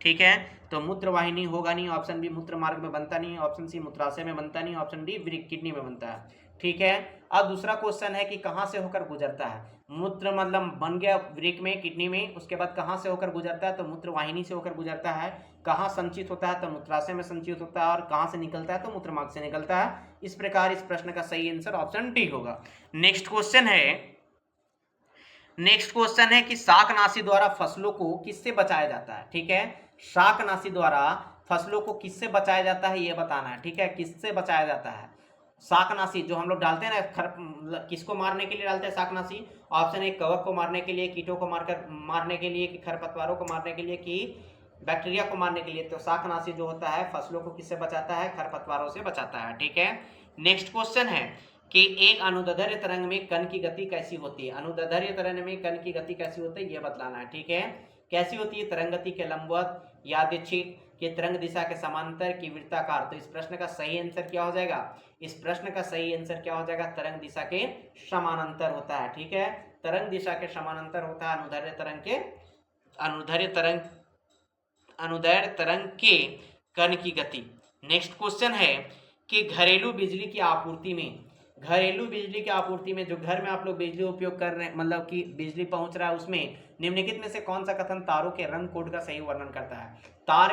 ठीक है। तो मूत्र वाहिनी होगा नहीं, ऑप्शन बी मूत्र मार्ग में बनता नहीं, ऑप्शन सी मूत्राशय में बनता नहीं, ऑप्शन डी वृक्क किडनी में बनता है, ठीक है। अब दूसरा क्वेश्चन है कि कहाँ से होकर गुजरता है। मूत्र मतलब बन गया वृक्क में, किडनी में, उसके बाद कहाँ से होकर गुजरता है, तो मूत्र वाहिनी से होकर गुजरता है। कहाँ संचित होता है, तो मूत्राशय में संचित होता है, और कहाँ से निकलता है, तो मूत्र मार्ग से निकलता है। इस प्रकार इस प्रश्न का सही आंसर ऑप्शन डी होगा। नेक्स्ट क्वेश्चन है कि शाकनाशी द्वारा फसलों को किससे बचाया जाता है, ठीक है। शाकनाशी द्वारा फसलों को किससे बचाया जाता है ये बताना है, ठीक है। किससे बचाया जाता है शाकनाशी, जो हम लोग डालते हैं ना, किसको मारने के लिए डालते हैं शाकनाशी। ऑप्शन ए कवक को मारने के लिए, कीटों को मारने के लिए, कि खरपतवारों को मारने के लिए, कि बैक्टीरिया को मारने के लिए। तो शाकनाशी जो होता है फसलों को किससे बचाता है, खरपतवारों से बचाता है, ठीक है। नेक्स्ट क्वेश्चन है कि एक अनुदैर्ध्य तरंग में कण की गति कैसी होती है। अनुदैर्ध्य तरंग में कण की गति कैसी होती है ये बतलाना है, ठीक है। कैसी होती है, तरंग गति के लंबवत, यादृच्छिक, कि तरंग दिशा के समांतर, की वृत्ताकार। तो इस प्रश्न का सही आंसर क्या हो जाएगा, इस प्रश्न का सही आंसर क्या हो जाएगा, तरंग दिशा के समानांतर होता है, ठीक है। तरंग दिशा के समानांतर होता है अनुदैर्ध्य तरंग के कण की गति। नेक्स्ट क्वेश्चन है कि घरेलू बिजली की आपूर्ति में जो घर में आप लोग बिजली उपयोग कर रहे हैं, मतलब कि बिजली पहुंच रहा है, उसमें निम्नलिखित में से कौन सा कथन तारों के रंग कोड का सही वर्णन करता है। तार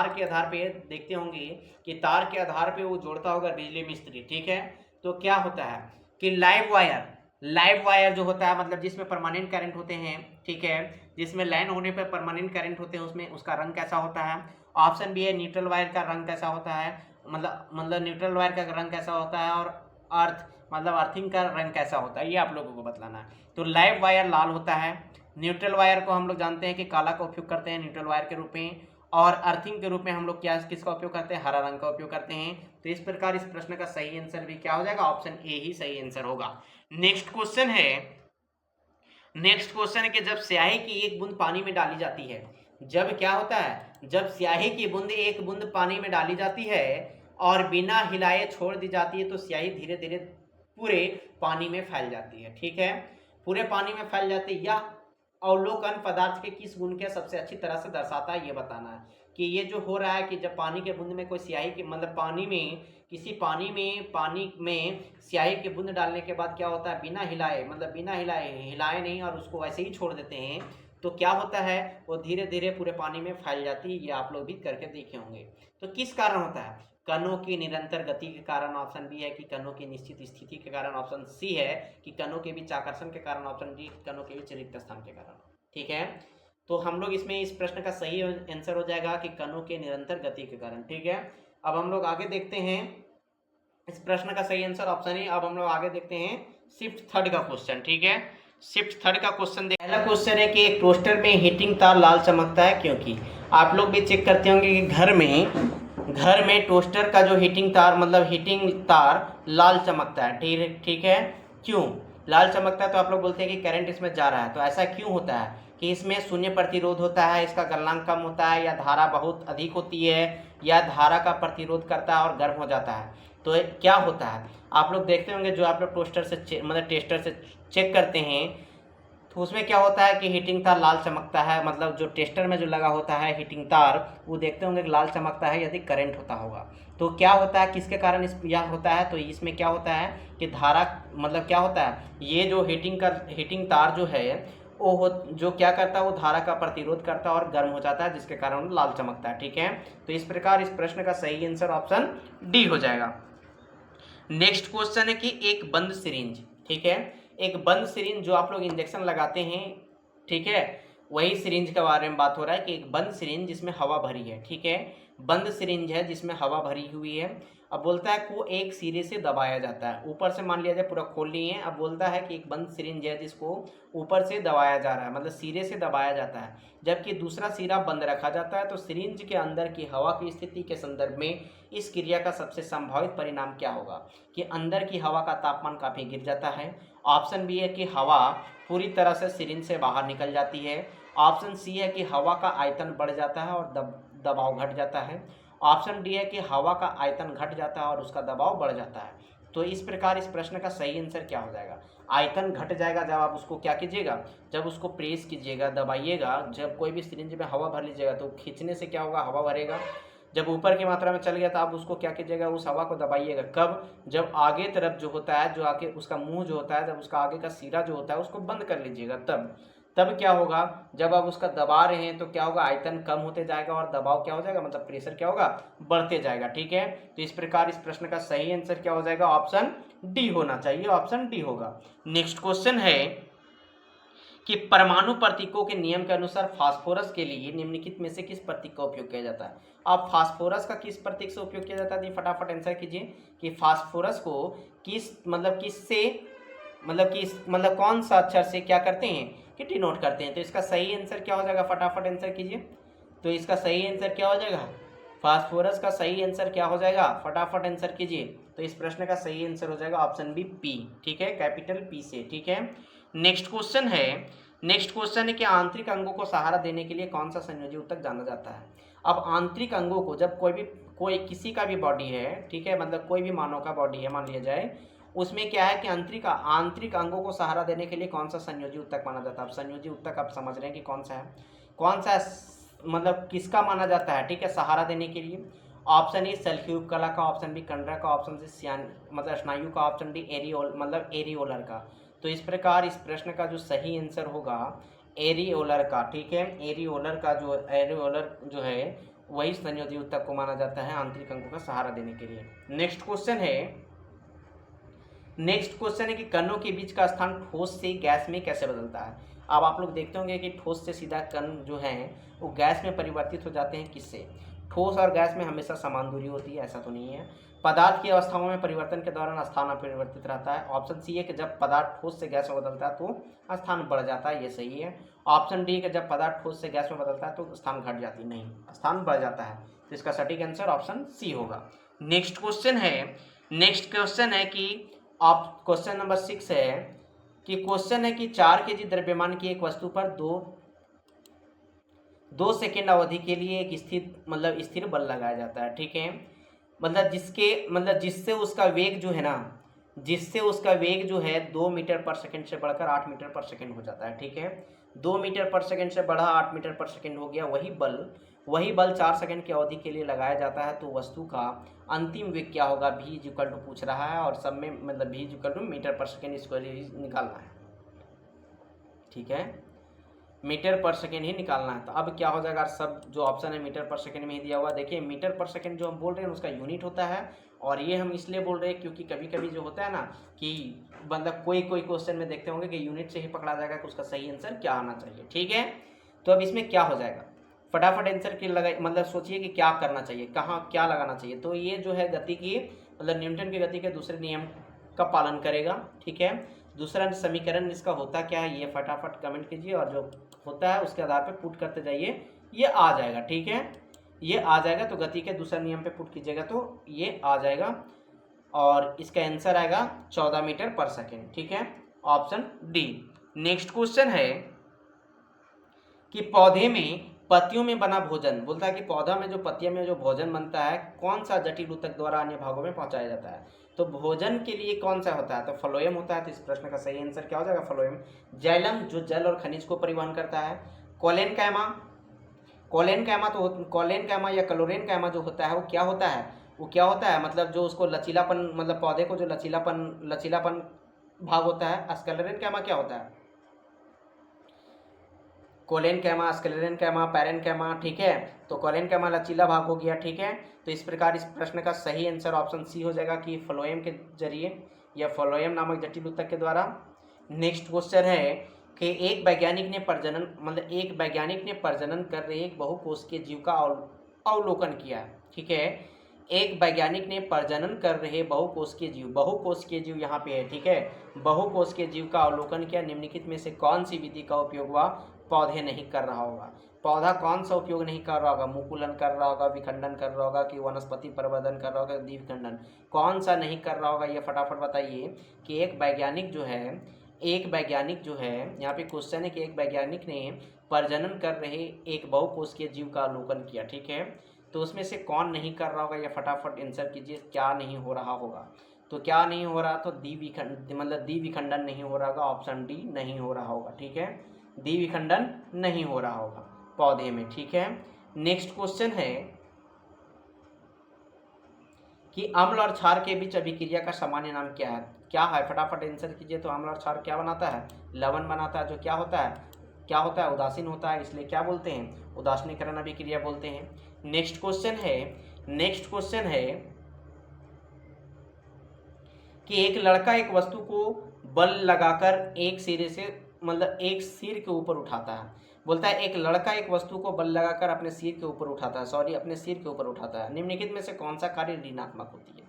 के आधार पे देखते होंगे कि तार के आधार पे वो जोड़ता होगा बिजली मिस्त्री, ठीक है। तो क्या होता है कि लाइव वायर जो होता है, मतलब जिसमें परमानेंट करंट होते हैं, ठीक है, जिसमें लाइन होने पर परमानेंट करंट होते हैं, उसमें उसका रंग कैसा होता है। ऑप्शन बी है न्यूट्रल वायर का रंग कैसा होता है, मतलब न्यूट्रल वायर का रंग कैसा होता है, और अर्थिंग का रंग कैसा होता है, ये आप लोगों को बतलाना है। तो लाइव वायर लाल होता है, न्यूट्रल वायर को हम लोग जानते हैं कि काला का उपयोग करते हैं न्यूट्रल वायर के रूप में, और अर्थिंग के रूप में हम लोग किसका उपयोग करते हैं, हरा रंग का उपयोग करते हैं। तो इस प्रकार इस प्रश्न का सही आंसर भी क्या हो जाएगा, ऑप्शन ए ही सही आंसर होगा। नेक्स्ट क्वेश्चन है कि जब स्याही की एक बूंद पानी में डाली जाती है, जब क्या होता है, जब स्याही की बूंद एक बूंद पानी में डाली जाती है और बिना हिलाए छोड़ दी जाती है, तो स्याही धीरे धीरे पूरे पानी में फैल जाती है, ठीक है। पूरे पानी में फैल जाती है। यह अवलोकन पदार्थ के किस गुण के सबसे अच्छी तरह से दर्शाता है ये बताना है कि ये जो हो रहा है कि जब पानी के बूंद में कोई स्याही की मतलब पानी में स्याही की बूंद डालने के बाद क्या होता है, बिना हिलाए नहीं और उसको वैसे ही छोड़ देते हैं, तो क्या होता है, वो धीरे धीरे पूरे पानी में फैल जाती है। ये आप लोग भी करके देखे होंगे। तो किस कारण होता है, कणों की निरंतर गति के कारण, ऑप्शन बी है कि कणों की निश्चित स्थिति के कारण, ऑप्शन सी है कि कणों के बीच आकर्षण के कारण, ऑप्शन डी कणों के बीच रिक्त स्थान के कारण। ठीक है, तो हम लोग इसमें इस प्रश्न का सही आंसर हो जाएगा कि कणों के निरंतर गति के कारण। ठीक है, अब हम लोग आगे देखते हैं इस प्रश्न का सही आंसर ऑप्शन ए। अब हम लोग आगे देखते हैं शिफ्ट थर्ड का क्वेश्चन। ठीक है, शिफ्ट थर्ड का क्वेश्चन, पहला क्वेश्चन है कि एक टोस्टर में हीटिंग तार लाल चमकता है क्योंकि। आप लोग भी चेक करते होंगे कि घर में टोस्टर का जो हीटिंग तार मतलब हीटिंग तार लाल चमकता है। ठीक है, क्यों लाल चमकता है? तो आप लोग बोलते हैं कि करंट इसमें जा रहा है। तो ऐसा क्यों होता है कि इसमें शून्य प्रतिरोध होता है, इसका गलनांक कम होता है, या धारा बहुत अधिक होती है, या धारा का प्रतिरोध करता है और गर्म हो जाता है? तो क्या होता है आप लोग देखते होंगे, जो आप लोग टोस्टर से मतलब टेस्टर से चेक करते हैं तो उसमें क्या होता है कि हीटिंग तार लाल चमकता है, मतलब जो टेस्टर में जो लगा होता है हीटिंग तार, वो देखते होंगे कि लाल चमकता है यदि करंट होता होगा। तो क्या होता है, किसके कारण इस यह होता है? तो इसमें क्या होता है कि धारा मतलब क्या होता है, ये जो हीटिंग तार जो है वो जो क्या करता है, वो धारा का प्रतिरोध करता है और गर्म हो जाता है, जिसके कारण लाल चमकता है। ठीक है, तो इस प्रकार इस प्रश्न का सही आंसर ऑप्शन डी हो जाएगा। नेक्स्ट क्वेश्चन है कि एक बंद सिरिंज। ठीक है, एक बंद सिरिंज जो आप लोग इंजेक्शन लगाते हैं, ठीक है, वही सिरिंज के बारे में बात हो रहा है कि एक बंद सिरिंज जिसमें हवा भरी है। ठीक है, बंद सिरिंज है जिसमें हवा भरी हुई है। अब बोलता है कि वो एक सिरे से दबाया जाता है, ऊपर से मान लिया जाए पूरा खोल लिए हैं। अब बोलता है कि एक बंद सिरिंज है जिसको ऊपर से दबाया जा रहा है, मतलब सिरे से दबाया जाता है, जबकि दूसरा सिरा बंद रखा जाता है। तो सिरिंज के अंदर की हवा की स्थिति के संदर्भ में इस क्रिया का सबसे संभावित परिणाम क्या होगा? कि अंदर की हवा का तापमान काफ़ी गिर जाता है। ऑप्शन बी है कि हवा पूरी तरह से सिरिंज से बाहर निकल जाती है। ऑप्शन सी है कि हवा का आयतन बढ़ जाता है और दबाव घट जाता है। ऑप्शन डी है कि हवा का आयतन घट जाता है और उसका दबाव बढ़ जाता है। तो इस प्रकार इस प्रश्न का सही आंसर क्या हो जाएगा? आयतन घट जाएगा जब आप उसको क्या कीजिएगा, जब उसको प्रेस कीजिएगा, दबाइएगा। जब कोई भी सिरिंज में हवा भर लीजिएगा तो खींचने से क्या होगा, हवा भरेगा। जब ऊपर की मात्रा में चल गया तो आप उसको क्या कीजिएगा, उस हवा को दबाइएगा। कब? जब आगे तरफ जो होता है, जो आगे उसका मुंह जो होता है, जब उसका आगे का सिरा जो होता है उसको बंद कर लीजिएगा। तब क्या होगा, जब आप उसका दबा रहे हैं तो क्या होगा, आयतन कम होते जाएगा और दबाव क्या हो जाएगा, मतलब प्रेशर क्या होगा, बढ़ते जाएगा। ठीक है, तो इस प्रकार इस प्रश्न का सही आंसर क्या हो जाएगा, ऑप्शन डी होना चाहिए, ऑप्शन डी होगा। नेक्स्ट क्वेश्चन है कि परमाणु प्रतीकों के नियम के अनुसार फास्फोरस के लिए निम्नलिखित में से किस प्रतीक का उपयोग किया जाता है? अब फास्फोरस का किस प्रतीक से उपयोग किया जाता है, फटाफट आंसर कीजिए कि फास्फोरस को किस कौन सा अक्षर से क्या करते हैं कि डिनोट करते हैं। तो इसका सही आंसर क्या हो जाएगा, फटाफट आंसर कीजिए। तो इसका सही आंसर क्या हो जाएगा, फास्फोरस का सही आंसर क्या हो जाएगा, फटाफट आंसर कीजिए। तो इस प्रश्न का सही आंसर हो जाएगा ऑप्शन बी पी। ठीक है, कैपिटल पी से। ठीक है, नेक्स्ट क्वेश्चन है कि आंतरिक अंगों को सहारा देने के लिए कौन सा संयोजी ऊतक जाना जाता है? अब आंतरिक अंगों को जब कोई किसी का भी बॉडी है, ठीक है, मतलब कोई भी मानव का बॉडी है मान लिया जाए, उसमें क्या है कि आंतरिक अंगों को सहारा देने के लिए कौन सा संयोजी ऊतक माना जाता है? अब संयोजी ऊतक आप समझ रहे हैं कि कौन सा मतलब किसका माना जाता है, ठीक है, सहारा देने के लिए। ऑप्शन ए सल्फ्यूब कला का, ऑप्शन बी कंडरा का, ऑप्शन सी मतलब स्नायु का, ऑप्शन डी एरियोलर का। तो इस प्रकार इस प्रश्न का जो सही आंसर होगा एरियोलर का। ठीक है, एरियोलर जो है वही संयोजी ऊतक को माना जाता है आंतरिक अंगों का सहारा देने के लिए। नेक्स्ट क्वेश्चन है कि कणों के बीच का स्थान ठोस से गैस में कैसे बदलता है? अब आप लोग देखते होंगे कि ठोस से सीधा कण जो है वो गैस में परिवर्तित हो जाते हैं। किससे? ठोस और गैस में हमेशा समान दूरी होती है, ऐसा तो नहीं है। पदार्थ की अवस्थाओं में परिवर्तन के दौरान स्थान अपरिवर्तित रहता है। ऑप्शन सी है कि जब पदार्थ ठोस से गैस में बदलता है तो स्थान बढ़ जाता है, ये सही है। ऑप्शन डी कि जब पदार्थ ठोस से गैस में बदलता है तो स्थान घट जाती, नहीं, स्थान बढ़ जाता है। तो इसका सटीक आंसर ऑप्शन सी होगा। नेक्स्ट क्वेश्चन है कि क्वेश्चन नंबर 6 है कि 4 kg द्रव्यमान की एक वस्तु पर दो सेकेंड अवधि के लिए एक स्थिर बल लगाया जाता है। ठीक है, जिससे उसका वेग जो है 2 मीटर पर सेकेंड से बढ़कर 8 मीटर पर सेकेंड हो जाता है। ठीक है, 2 मीटर पर सेकेंड से बढ़ा 8 मीटर पर सेकेंड हो गया। वही बल 4 सेकेंड की अवधि के लिए लगाया जाता है। तो वस्तु का अंतिम वेग क्या होगा, v इक्वल टू पूछ रहा है और सब में मतलब v इक्वल टू मीटर पर सेकेंड इसको निकालना है। ठीक है, मीटर पर सेकेंड ही निकालना है। तो अब क्या हो जाएगा, सब जो ऑप्शन है मीटर पर सेकेंड में ही दिया हुआ। देखिए मीटर पर सेकेंड जो हम बोल रहे हैं उसका यूनिट होता है, और ये हम इसलिए बोल रहे हैं क्योंकि कभी कभी जो होता है ना कि मतलब कोई कोई क्वेश्चन में देखते होंगे कि यूनिट से ही पकड़ा जाएगा कि उसका सही आंसर क्या आना चाहिए। ठीक है, तो अब इसमें क्या हो जाएगा, फटाफट आंसर की लगाई, मतलब सोचिए कि क्या करना चाहिए, कहाँ क्या लगाना चाहिए। तो ये जो है गति की मतलब न्यूटन की गति के दूसरे नियम का पालन करेगा। ठीक है, दूसरा समीकरण इसका होता क्या है ये फटाफट कमेंट कीजिए, और जो होता है उसके आधार पे पुट करते जाइए, ये आ जाएगा। ठीक है, ये आ जाएगा, तो गति के दूसरे नियम पे पुट कीजिएगा तो ये आ जाएगा, और इसका आंसर आएगा 14 मीटर पर सेकेंड। ठीक है, ऑप्शन डी। नेक्स्ट क्वेश्चन है कि पौधे में पत्तियों में बना भोजन, बोलता है कि पौधा में जो पत्तियों में जो भोजन बनता है कौन सा जटिल ऊतक द्वारा अन्य भागों में पहुंचाया जाता है। तो भोजन के लिए कौन सा होता है, तो फ्लोएम होता है। तो इस प्रश्न का सही आंसर क्या हो जाएगा, फ्लोएम। जैलम जो जल और खनिज को परिवहन करता है। कोलेनकैमा, कोलेनकैमा तो कोलेनकैमा या क्लोरेनकैमा जो होता है वो क्या होता है, वो क्या होता है मतलब जो उसको लचीलापन, मतलब पौधे को जो लचीलापन भाग होता है। स्क्लेरेनकैमा क्या होता है, कोलेनकैमा, स्क्लेरेनकैमा, पैरेनकैमा। ठीक है, तो कोलेनकैमा लचीला भाग हो गया। ठीक है, तो इस प्रकार इस प्रश्न का सही आंसर ऑप्शन सी हो जाएगा कि फ्लोएम के जरिए या फ्लोएम नामक जटिल ऊतक के द्वारा। नेक्स्ट क्वेश्चन है कि एक वैज्ञानिक ने प्रजनन कर रहे एक बहुकोशिकीय जीव का अवलोकन किया। ठीक है, एक वैज्ञानिक ने प्रजनन कर रहे बहुकोशिकीय जीव यहाँ पे है। ठीक है, बहुकोशिकीय जीव का अवलोकन किया, निम्नलिखित में से कौन सी विधि का उपयोग हुआ पौधे नहीं कर रहा होगा। पौधा कौन सा उपयोग नहीं कर रहा होगा, मुकुलन कर रहा होगा, विखंडन कर रहा होगा, कि वनस्पति प्रवर्धन कर रहा होगा, द्विविखंडन, कौन सा नहीं कर रहा होगा, ये फटाफट बताइए। कि एक वैज्ञानिक जो है यहाँ पे क्वेश्चन है कि एक वैज्ञानिक ने प्रजनन कर रहे एक बहुकोशिकीय जीव का अवलोकन किया। ठीक है, तो उसमें से कौन नहीं कर रहा होगा, या फटाफट आंसर कीजिए क्या नहीं हो रहा होगा। तो क्या नहीं हो रहा, तो द्विविखंडन नहीं हो रहा होगा, ऑप्शन डी नहीं हो रहा होगा। ठीक है, द्विविखंडन नहीं हो रहा होगा पौधे में। ठीक है, नेक्स्ट क्वेश्चन है कि अम्ल और क्षार के बीच अभिक्रिया का सामान्य नाम क्या है, फटाफट आंसर कीजिए। तो अम्ल और क्षार क्या बनाता है, लवण बनाता है, जो क्या होता है उदासीन होता है, इसलिए क्या बोलते हैं, उदासीनीकरण अभिक्रिया बोलते हैं। नेक्स्ट क्वेश्चन है कि एक लड़का एक वस्तु को बल लगाकर एक सिर के ऊपर उठाता है। बोलता है एक लड़का एक वस्तु को बल लगाकर अपने सिर के ऊपर उठाता है। निम्नलिखित में से कौन सा कार्य ऋणात्मक होती है,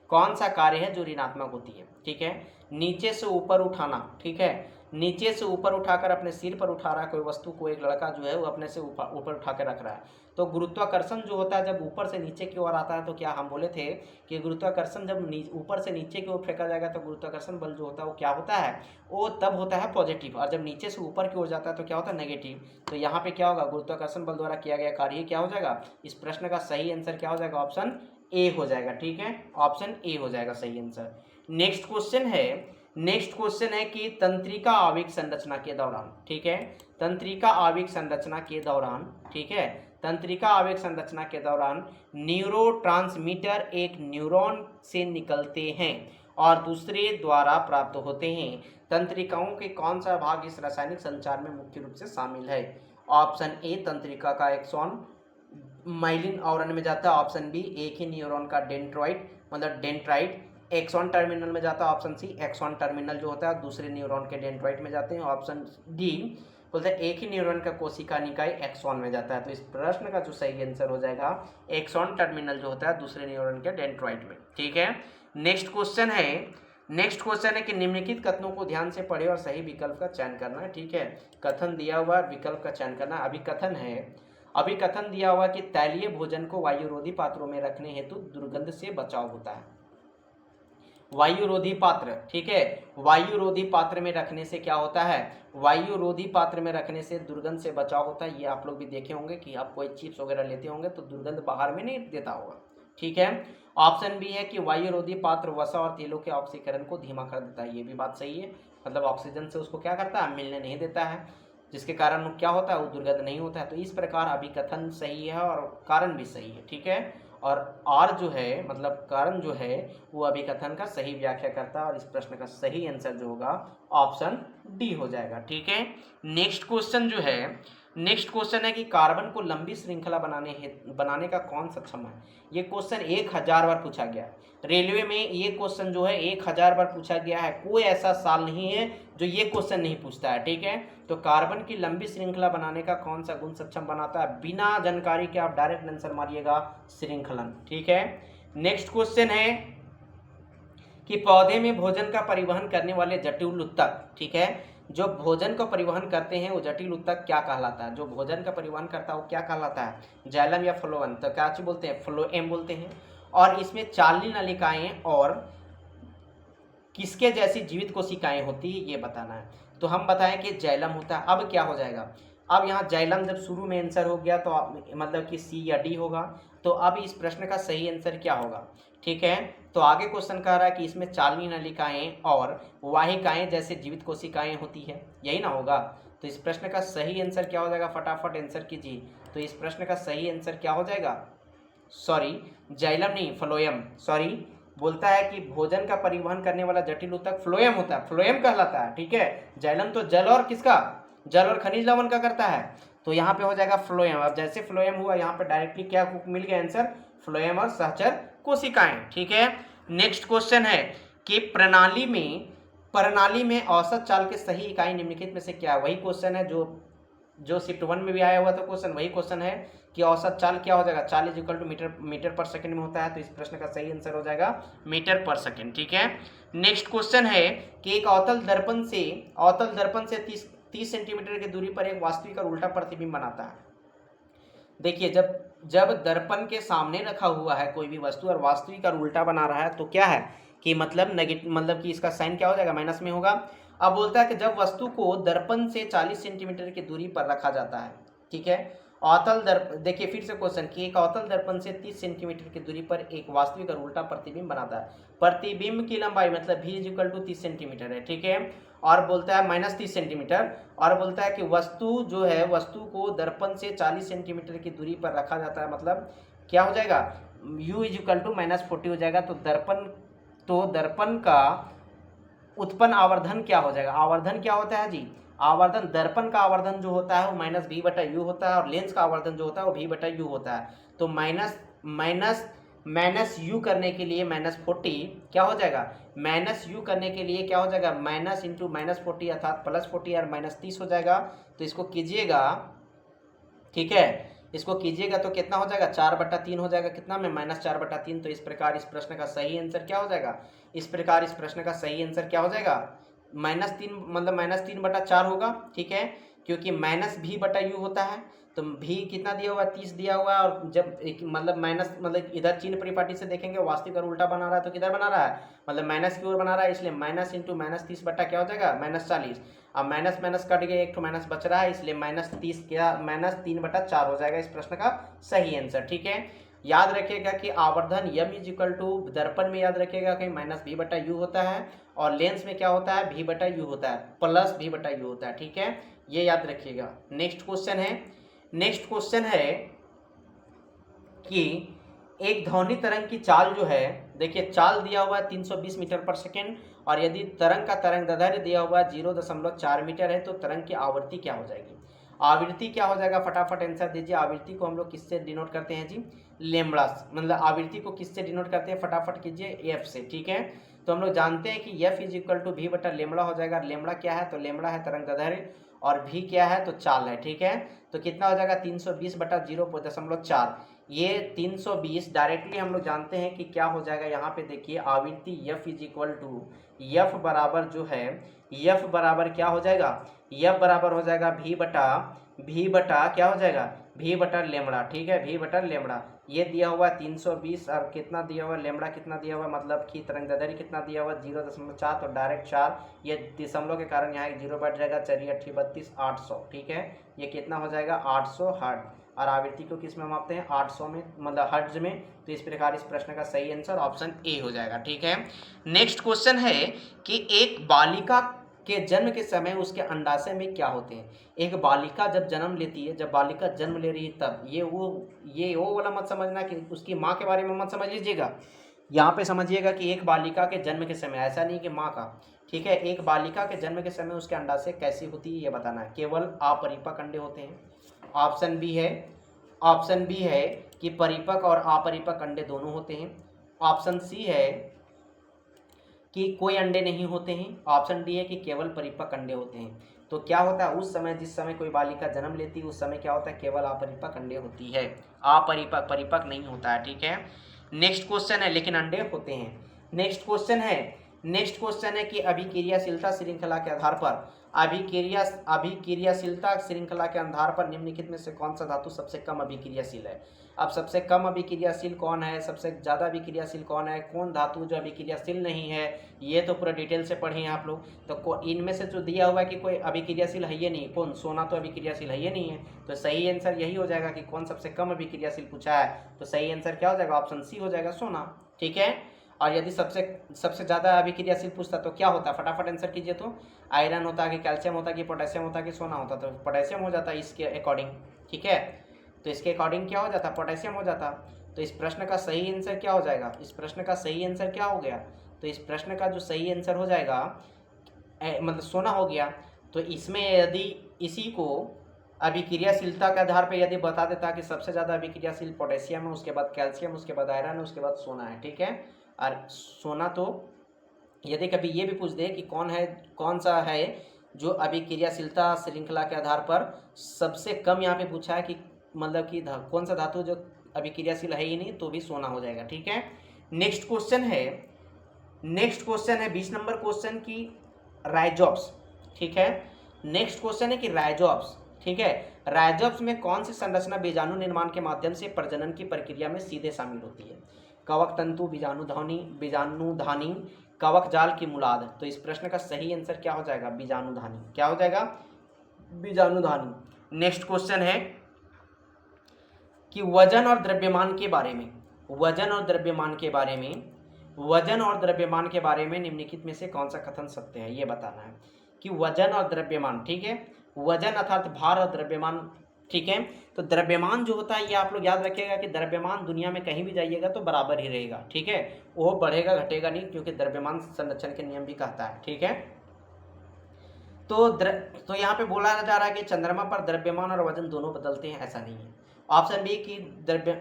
कौन सा कार्य है जो ऋणात्मक होती है। ठीक है, नीचे से ऊपर उठाना। ठीक है, नीचे से ऊपर उठाकर अपने सिर पर उठा रहा है कोई वस्तु को, एक लड़का जो है वो अपने से ऊपर उठा के रख रहा है। तो गुरुत्वाकर्षण जो होता है जब ऊपर से नीचे की ओर आता है, तो क्या हम बोले थे कि गुरुत्वाकर्षण जब ऊपर से नीचे की ओर फेंका जाएगा तो गुरुत्वाकर्षण बल जो होता है वो क्या होता है, वो तब होता है पॉजिटिव, और जब नीचे से ऊपर की ओर जाता है तो क्या होता है नेगेटिव। तो यहाँ पे क्या होगा, गुरुत्वाकर्षण बल द्वारा किया गया कार्य क्या हो जाएगा। इस प्रश्न का सही आंसर क्या हो जाएगा, ऑप्शन ए हो जाएगा। ठीक है, ऑप्शन ए हो जाएगा सही आंसर। नेक्स्ट क्वेश्चन है कि तंत्रिका आवेग संरचना के दौरान, ठीक है, तंत्रिका आवेग संरचना के दौरान, ठीक है, तंत्रिका आवेग संरचना के दौरान न्यूरोट्रांसमीटर एक न्यूरॉन से निकलते हैं और दूसरे द्वारा प्राप्त होते हैं। तंत्रिकाओं के कौन सा भाग इस रासायनिक संचार में मुख्य रूप से शामिल है। ऑप्शन ए तंत्रिका का एक्सॉन माइलिन आवरण में जाता है, ऑप्शन बी एक ही न्यूरॉन का डेंड्राइट एक्सॉन टर्मिनल में जाता है, ऑप्शन सी एक्सॉन टर्मिनल जो होता है दूसरे न्यूरॉन के डेंड्राइट में जाते हैं, ऑप्शन डी बोलते हैं एक ही न्यूरॉन का कोशिका निकाय एक्सॉन में जाता है। तो इस प्रश्न का जो सही आंसर हो जाएगा एक्सॉन टर्मिनल जो होता है दूसरे न्यूरॉन के डेंड्राइट में। ठीक है, नेक्स्ट क्वेश्चन है कि निम्नलिखित कथनों को ध्यान से पढ़े और सही विकल्प का चयन करना है। ठीक है, कथन दिया हुआ विकल्प का चयन करना। अभिकथन दिया हुआ कि तैलीय भोजन को वायुरोधी पात्रों में रखने हेतु दुर्गंध से बचाव होता है। वायुरोधी पात्र, ठीक है, वायुरोधी पात्र में रखने से क्या होता है, वायुरोधी पात्र में रखने से दुर्गंध से बचाव होता है। ये आप लोग भी देखे होंगे कि आप कोई चिप्स वगैरह लेते होंगे तो दुर्गंध बाहर में नहीं देता होगा। ठीक है, ऑप्शन बी है कि वायुरोधी पात्र वसा और तेलों के ऑक्सीकरण को धीमा कर देता है। ये भी बात सही है, मतलब ऑक्सीजन से उसको क्या करता है, मिलने नहीं देता है, जिसके कारण क्या होता है वो दुर्गंध नहीं होता है। तो इस प्रकार अभिकथन सही है और कारण भी सही है। ठीक है, और जो है मतलब कारण जो है वो अभिकथन का सही व्याख्या करता है, और इस प्रश्न का सही आंसर जो होगा ऑप्शन डी हो जाएगा। ठीक है, नेक्स्ट क्वेश्चन है कि कार्बन को लंबी श्रृंखला बनाने का कौन सक्षम है। ये क्वेश्चन 1000 बार पूछा गया है रेलवे में, ये क्वेश्चन जो है 1000 बार पूछा गया है, कोई ऐसा साल नहीं है जो ये क्वेश्चन नहीं पूछता है। ठीक है, तो कार्बन की लंबी श्रृंखला बनाने का कौन सा गुण सक्षम बनाता है, बिना जानकारी के आप डायरेक्ट आंसर मारिएगा श्रृंखलन। ठीक है, नेक्स्ट क्वेश्चन है कि पौधे में भोजन का परिवहन करने वाले जटिल ऊतक, ठीक है, जो भोजन का परिवहन करते हैं वो जटिल ऊतक क्या कहलाता है, जो भोजन का परिवहन करता है वो क्या कहलाता है, जाइलम या फ्लोएम, तो क्या चीज बोलते हैं, फ्लोएम बोलते हैं। और इसमें चालनी नलिकाएं और किसके जैसी जीवित कोशिकाएं होती है ये बताना है। तो हम बताएं कि जाइलम होता है। अब क्या हो जाएगा, अब यहाँ जाइलम जब शुरू में आंसर हो गया तो मतलब कि सी या डी होगा। तो अब इस प्रश्न का सही आंसर क्या होगा। ठीक है, तो आगे क्वेश्चन कह रहा है कि इसमें चालनी नलिकाएं और वाहिकाएं जैसे जीवित कोशिकाएं होती है, यही ना होगा। तो इस प्रश्न का सही आंसर क्या हो जाएगा, फटाफट आंसर कीजिए। तो इस प्रश्न का सही आंसर क्या हो जाएगा, सॉरी जाइलम नहीं फ्लोएम, सॉरी बोलता है कि भोजन का परिवहन करने वाला जटिल ऊतक फ्लोएम होता है, फ्लोएम कहलाता है। ठीक है, जाइलम तो जल और किसका, जल और खनिज लवण का करता है, तो यहाँ पे हो जाएगा फ्लोएम। अब जैसे फ्लोएम हुआ यहाँ पे डायरेक्टली क्या मिल गया आंसर, फ्लोएम और सहचर कोशिकाएं। ठीक है, नेक्स्ट क्वेश्चन है कि प्रणाली में औसत चाल के सही इकाई निम्नलिखित में से क्या है। वही क्वेश्चन है जो शिफ्ट 1 में भी आया हुआ था क्वेश्चन, वही क्वेश्चन है कि औसत चाल क्या हो जाएगा, चाल इज इक्वल टू मीटर पर सेकंड में होता है। तो इस प्रश्न का सही आंसर हो जाएगा मीटर पर सेकंड। ठीक है, नेक्स्ट क्वेश्चन है कि एक अवतल दर्पण से 30 सेंटीमीटर की दूरी पर एक वास्तविक और उल्टा प्रतिबिंब बनाता है। देखिए जब दर्पण के सामने रखा हुआ है कोई भी वस्तु और वास्तविक और उल्टा बना रहा है तो क्या है कि मतलब नेगेटिव, मतलब कि इसका साइन क्या हो जाएगा, माइनस में होगा। अब बोलता है कि जब वस्तु को दर्पण से 40 सेंटीमीटर की दूरी पर रखा जाता है, ठीक है, देखिए फिर से क्वेश्चन कि एक अवतल दर्पण से 30 सेंटीमीटर की दूरी पर एक वास्तविक और उल्टा प्रतिबिंब बनाता है। प्रतिबिंब की लंबाई मतलब v इक्वल टू 30 सेंटीमीटर है। ठीक है, और बोलता है -30 सेंटीमीटर, और बोलता है कि वस्तु को दर्पण से 40 सेंटीमीटर की दूरी पर रखा जाता है, मतलब क्या हो जाएगा, u इक्वल टू -40 हो जाएगा। तो दर्पण का उत्पन्न आवर्धन क्या हो जाएगा, आवर्धन क्या होता है जी, आवर्धन, दर्पण का आवर्धन जो होता है वो -v/u होता है, और लेंस का आवर्धन जो होता है वो v/u होता है। तो माइनस यू करने के लिए -40 क्या हो जाएगा, माइनस यू करने के लिए क्या हो जाएगा, माइनस इंटू -40 अर्थात +40 और -30 हो जाएगा। तो इसको कीजिएगा, ठीक है, इसको कीजिएगा तो कितना हो जाएगा, 4/3 हो जाएगा, कितना में, -4/3। तो इस प्रकार इस प्रश्न का सही आंसर क्या हो जाएगा, इस प्रकार इस प्रश्न का सही आंसर क्या हो जाएगा, -3 मतलब -3/4 होगा। ठीक है, क्योंकि -v/u होता है, तो v कितना दिया हुआ है, 30 दिया हुआ है, और जब मतलब माइनस मतलब इधर चिन्ह परिपाटी से देखेंगे वास्तविक और उल्टा बना रहा है तो किधर बना रहा है, मतलब माइनस की ओर बना रहा है, इसलिए माइनस इंटू -30 बटा क्या हो जाएगा, -40। अब माइनस कट गया, एक तो माइनस बच रहा है, इसलिए -30 क्या -3/4 हो जाएगा इस प्रश्न का सही आंसर। ठीक है, याद रखिएगा कि आवर्धन m इज इक्वल टू, दर्पण में याद रखिएगा कि -v/u होता है, और लेंस में क्या होता है, v/u होता है, +v/u होता है। ठीक है, ये याद रखिएगा। नेक्स्ट क्वेश्चन है कि एक ध्वनि तरंग की चाल जो है, देखिए चाल दिया हुआ है 320 मीटर पर सेकेंड, और यदि तरंग का तरंग दैर्ध्य दिया हुआ है 0.4 मीटर है, तो तरंग की आवृत्ति क्या हो जाएगी, आवृत्ति क्या हो जाएगा, फटाफट आंसर दीजिए। आवृत्ति को हम लोग किससे डिनोट करते हैं जी, लेम्बड़ा, मतलब आवृत्ति को किससे डिनोट करते हैं, फटाफट कीजिए, एफ से। ठीक है, तो हम लोग जानते हैं कि F is equal to v/λ हो जाएगा। लेम्बड़ा क्या है, तो लेम्बड़ा है तरंग दैर्ध्य, और भी क्या है, तो चाल है। ठीक है, तो कितना हो जाएगा, 320/0.4। ये 320 डायरेक्टली हम लोग जानते हैं कि क्या हो जाएगा, यहाँ पे देखिए आवृत्ति f is equal to F बराबर जो है, एफ बराबर क्या हो जाएगा, एफ बराबर हो जाएगा v बटा क्या हो जाएगा, v/λ। ठीक है, v/λ ये दिया हुआ है 320, और कितना दिया हुआ है, लेम्बड़ा कितना दिया हुआ है, मतलब कि तरंग दैर्ध्य कितना दिया हुआ है 0.4, तो डायरेक्ट 4, ये दशमलव के कारण यहाँ 0 बैठ जाएगा, 4×8 = 800। ठीक है, ये कितना हो जाएगा, 800 हर्ट्ज, और आवृत्ति को किस में मापते हैं, 800 में, मतलब हर्ट्ज में। तो इस प्रकार इस प्रश्न का सही आंसर ऑप्शन ए हो जाएगा। ठीक है, नेक्स्ट क्वेश्चन है कि एक बालिका के जन्म के समय उसके अंडाशय में क्या होते हैं। एक बालिका जब जन्म लेती है, जब बालिका जन्म ले रही है तब ये वो वाला मत समझना कि उसकी माँ के बारे में मत समझ लीजिएगा। यहाँ पे समझिएगा कि एक बालिका के जन्म के समय, ऐसा नहीं कि माँ का, ठीक है, एक बालिका के जन्म के समय उसके अंडाशय कैसी होती है ये बताना है। केवल अपरिपक्व अंडे होते हैं। ऑप्शन बी है कि परिपक्व और अपरिपक्व अंडे दोनों होते हैं। ऑप्शन सी है कि कोई अंडे नहीं होते हैं। ऑप्शन डी है कि केवल परिपक्व अंडे होते हैं। तो क्या होता है, उस समय जिस समय कोई बालिका जन्म लेती है उस समय क्या होता है, केवल अपरिपक्व अंडे होती है, अपरिपक्व परिपक्व नहीं होता है, ठीक है। नेक्स्ट क्वेश्चन है, लेकिन अंडे होते हैं। नेक्स्ट क्वेश्चन है कि अभिक्रियाशीलता श्रृंखला के आधार पर अभिक्रियाशीलता श्रृंखला के आधार पर निम्नलिखित में से कौन सा धातु सबसे कम अभिक्रियाशील है। अब सबसे कम अभिक्रियाशील कौन है, सबसे ज़्यादा अभिक्रियाशील कौन है, कौन धातु जो अभिक्रियाशील नहीं है, ये तो पूरा डिटेल से पढ़े हैं आप लोग। तो इनमें से जो दिया हुआ है कि कोई अभिक्रियाशील है ये नहीं, कौन, सोना तो अभिक्रियाशील है ये नहीं है, तो सही आंसर यही हो जाएगा कि कौन सबसे कम अभिक्रियाशील पूछा है, तो सही आंसर क्या हो जाएगा, ऑप्शन सी हो जाएगा, सोना, ठीक है। और यदि सबसे ज़्यादा अभिक्रियाशील पूछता तो क्या होता, फटाफट आंसर कीजिए। तो आयरन होता कि कैल्शियम होता कि पोटेशियम होता कि सोना होता, तो पोटेशियम हो जाता इसके अकॉर्डिंग, ठीक है। तो इसके अकॉर्डिंग क्या हो जाता, पोटेशियम हो जाता। तो इस प्रश्न का सही आंसर क्या हो जाएगा, इस प्रश्न का सही आंसर क्या हो गया, तो इस प्रश्न का जो सही आंसर हो जाएगा मतलब सोना हो गया। तो इसमें यदि इसी को अभिक्रियाशीलता के आधार पर यदि बता देता कि सबसे ज़्यादा अभिक्रियाशील पोटेशियम है, उसके बाद कैल्शियम, उसके बाद आयरन है, उसके बाद सोना है, ठीक है। और सोना तो यदि कभी ये भी पूछ दे कि कौन सा है जो अभिक्रियाशीलता श्रृंखला के आधार पर सबसे कम, यहाँ पे पूछा है कि मतलब कि कौन सा धातु जो अभिक्रियाशील है ही नहीं, तो भी सोना हो जाएगा, ठीक है। नेक्स्ट क्वेश्चन है 20 नंबर क्वेश्चन की राइजोप्स, ठीक है। नेक्स्ट क्वेश्चन है कि राइजोप्स, ठीक है, राइजोप्स में कौन सी संरचना बीजाणु निर्माण के माध्यम से प्रजनन की प्रक्रिया में सीधे शामिल होती है। कवक तंतु, बीजाणुधानी, कवक जाल की मूलाद। तो इस प्रश्न का सही आंसर क्या हो जाएगा, बीजाणुधानी, क्या हो जाएगा, बीजाणुधानी। नेक्स्ट क्वेश्चन है कि वजन और द्रव्यमान के बारे में निम्नलिखित में से कौन सा कथन सत्य है, ये बताना है कि वजन और द्रव्यमान, ठीक है, वजन अर्थात भार और द्रव्यमान, ठीक है। तो द्रव्यमान जो होता है ये आप लोग याद रखिएगा कि द्रव्यमान दुनिया में कहीं भी जाइएगा तो बराबर ही रहेगा, ठीक है, वो बढ़ेगा घटेगा नहीं, क्योंकि द्रव्यमान संरक्षण के नियम भी कहता है, ठीक है। तो यहाँ पे बोला जा रहा है कि चंद्रमा पर द्रव्यमान और वजन दोनों बदलते हैं, ऐसा नहीं है। ऑप्शन बी कि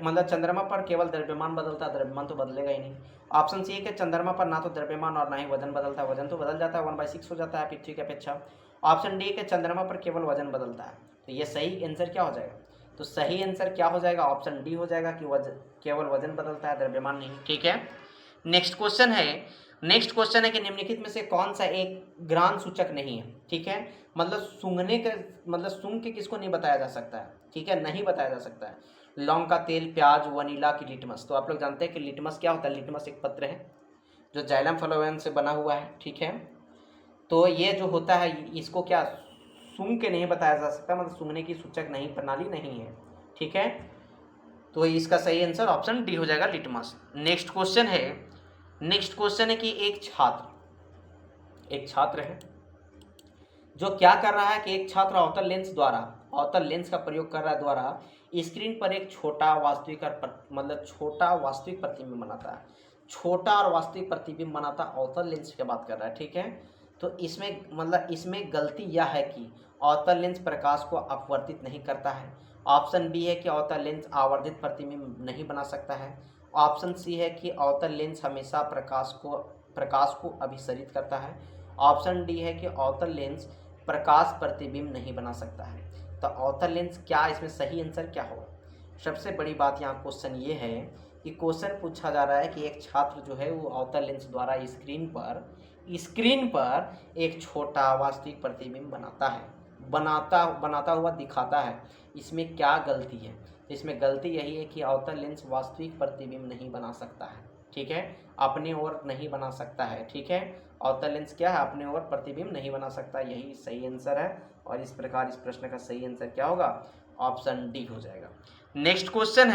मतलब चंद्रमा पर केवल द्रव्यमान बदलता है, द्रव्यमान तो बदलेगा ही नहीं। ऑप्शन सी है कि चंद्रमा पर ना तो द्रव्यमान और ना ही वजन बदलता है, वजन तो बदल जाता है, 1/6 हो जाता है पृथ्वी की अपेक्षा। ऑप्शन डी के चंद्रमा पर केवल वजन बदलता है। तो ये सही आंसर क्या हो जाएगा, तो सही आंसर क्या हो जाएगा, ऑप्शन डी हो जाएगा कि केवल वजन बदलता है, द्रव्यमान नहीं, ठीक है। नेक्स्ट क्वेश्चन है कि निम्नलिखित में से कौन सा एक ग्रान सूचक नहीं है, ठीक है, मतलब सूंघ के किसको नहीं बताया जा सकता है, ठीक है, नहीं बताया जा सकता है। लौंग का तेल, प्याज, वनीला की लिटमस। तो आप लोग जानते हैं कि लिटमस क्या होता है, लिटमस एक पत्र है जो जाइलम फ्लोएम से बना हुआ है, ठीक है। तो ये जो होता है इसको क्या सूंघ के नहीं बताया जा सकता, मतलब सूंघने की सूचक नहीं प्रणाली नहीं है, ठीक है। तो इसका सही आंसर ऑप्शन डी हो जाएगा, लिटमस। नेक्स्ट क्वेश्चन है कि एक छात्र है जो क्या कर रहा है कि एक छात्र अवतल लेंस का प्रयोग कर रहा है द्वारा स्क्रीन पर एक छोटा वास्तविक प्रतिबिंब बनाता है। छोटा और वास्तविक प्रतिबिंब बनाता अवतल लेंस की बात कर रहा है, ठीक है। तो इसमें गलती यह है कि अवतल लेंस प्रकाश को अपवर्तित नहीं करता है। ऑप्शन बी है कि अवतल लेंस आवर्धित प्रतिबिंब नहीं बना सकता है। ऑप्शन सी है कि अवतल लेंस हमेशा प्रकाश को अभिसरित करता है। ऑप्शन डी है कि अवतल लेंस प्रकाश प्रतिबिंब नहीं बना सकता है। तो अवतल लेंस क्या, इसमें सही आंसर क्या होगा। सबसे बड़ी बात यहाँ क्वेश्चन ये है कि क्वेश्चन पूछा जा रहा है कि एक छात्र जो है वो अवतल लेंस द्वारा स्क्रीन पर एक छोटा वास्तविक प्रतिबिंब बनाता हुआ दिखाता है। इसमें क्या गलती है, इसमें गलती यही है कि अवतल लेंस वास्तविक प्रतिबिंब नहीं बना सकता है, ठीक है, अपने ओर नहीं बना सकता है, ठीक है। अवतल लेंस क्या है, अपने ओर प्रतिबिंब नहीं बना सकता, यही सही आंसर है। और इस प्रकार इस प्रश्न का सही आंसर क्या होगा, ऑप्शन डी हो जाएगा। नेक्स्ट क्वेश्चन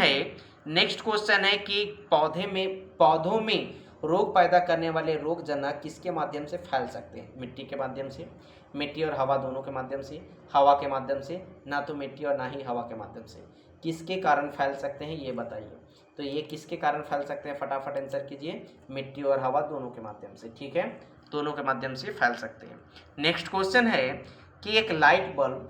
है कि पौधों में रोग पैदा करने वाले रोग जनक किसके माध्यम से फैल सकते हैं? मिट्टी के माध्यम से, मिट्टी और हवा दोनों के माध्यम से, हवा के माध्यम से, ना तो मिट्टी और ना ही हवा के माध्यम से। किसके कारण फैल सकते हैं ये बताइए। तो ये किसके कारण फैल सकते हैं, फटाफट आंसर कीजिए। मिट्टी और हवा दोनों के माध्यम से, ठीक है, दोनों के माध्यम से फैल सकते हैं। नेक्स्ट क्वेश्चन है कि एक लाइट बल्ब,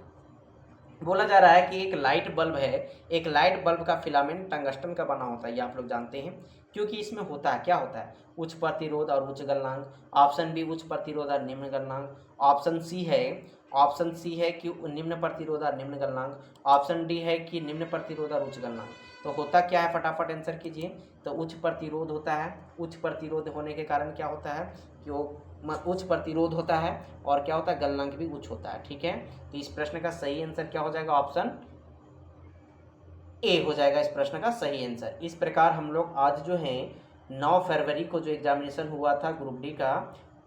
बोला जा रहा है कि एक लाइट बल्ब है, एक लाइट बल्ब का फिलामेंट टंगस्टन का बना होता है, ये आप लोग जानते हैं, क्योंकि इसमें होता है क्या होता है, उच्च प्रतिरोध और उच्च गलनांक। ऑप्शन बी उच्च प्रतिरोध और निम्न गलनांक। ऑप्शन सी है कि निम्न प्रतिरोध और निम्न गलनांक। ऑप्शन डी है कि निम्न प्रतिरोध और उच्च गलनांक। तो होता क्या है, फटाफट आंसर कीजिए। तो उच्च प्रतिरोध होता है, उच्च प्रतिरोध होने के कारण क्या होता है कि वो उच्च प्रतिरोध होता है, और क्या होता है, गलनांक भी उच्च होता है, ठीक है। तो इस प्रश्न का सही आंसर क्या हो जाएगा, ऑप्शन ए हो जाएगा इस प्रश्न का सही आंसर। इस प्रकार हम लोग आज जो है 9 फरवरी को जो एग्जामिनेशन हुआ था ग्रुप डी का,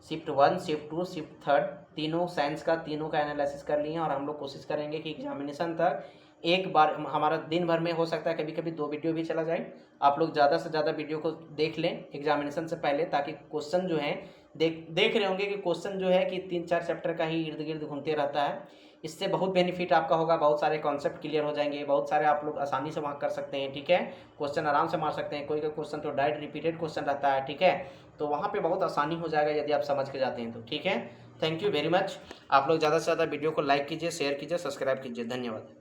शिफ्ट 1, शिफ्ट 2, शिफ्ट 3, तीनों साइंस का, तीनों का एनालिसिस कर लिए हैं, और हम लोग कोशिश करेंगे कि एग्जामिनेशन तक एक बार हमारा दिन भर में हो सकता है कभी कभी 2 वीडियो भी चला जाए। आप लोग ज़्यादा से ज़्यादा वीडियो को देख लें एग्जामिनेशन से पहले, ताकि क्वेश्चन जो है देख रहे होंगे कि क्वेश्चन जो है कि 3-4 चैप्टर का ही इर्द गिर्द घूमते रहता है। इससे बहुत बेनिफिट आपका होगा, बहुत सारे कॉन्सेप्ट क्लियर हो जाएंगे, बहुत सारे आप लोग आसानी से वहाँ कर सकते हैं, ठीक है, क्वेश्चन आराम से मार सकते हैं। कोई क्वेश्चन तो डायरेक्ट रिपीटेड क्वेश्चन रहता है, ठीक है, तो वहाँ पे बहुत आसानी हो जाएगा यदि आप समझ के जाते हैं तो, ठीक है। Thank you very much. आप लोग ज़्यादा से ज़्यादा वीडियो को लाइक कीजिए, शेयर कीजिए, सब्सक्राइब कीजिए। धन्यवाद।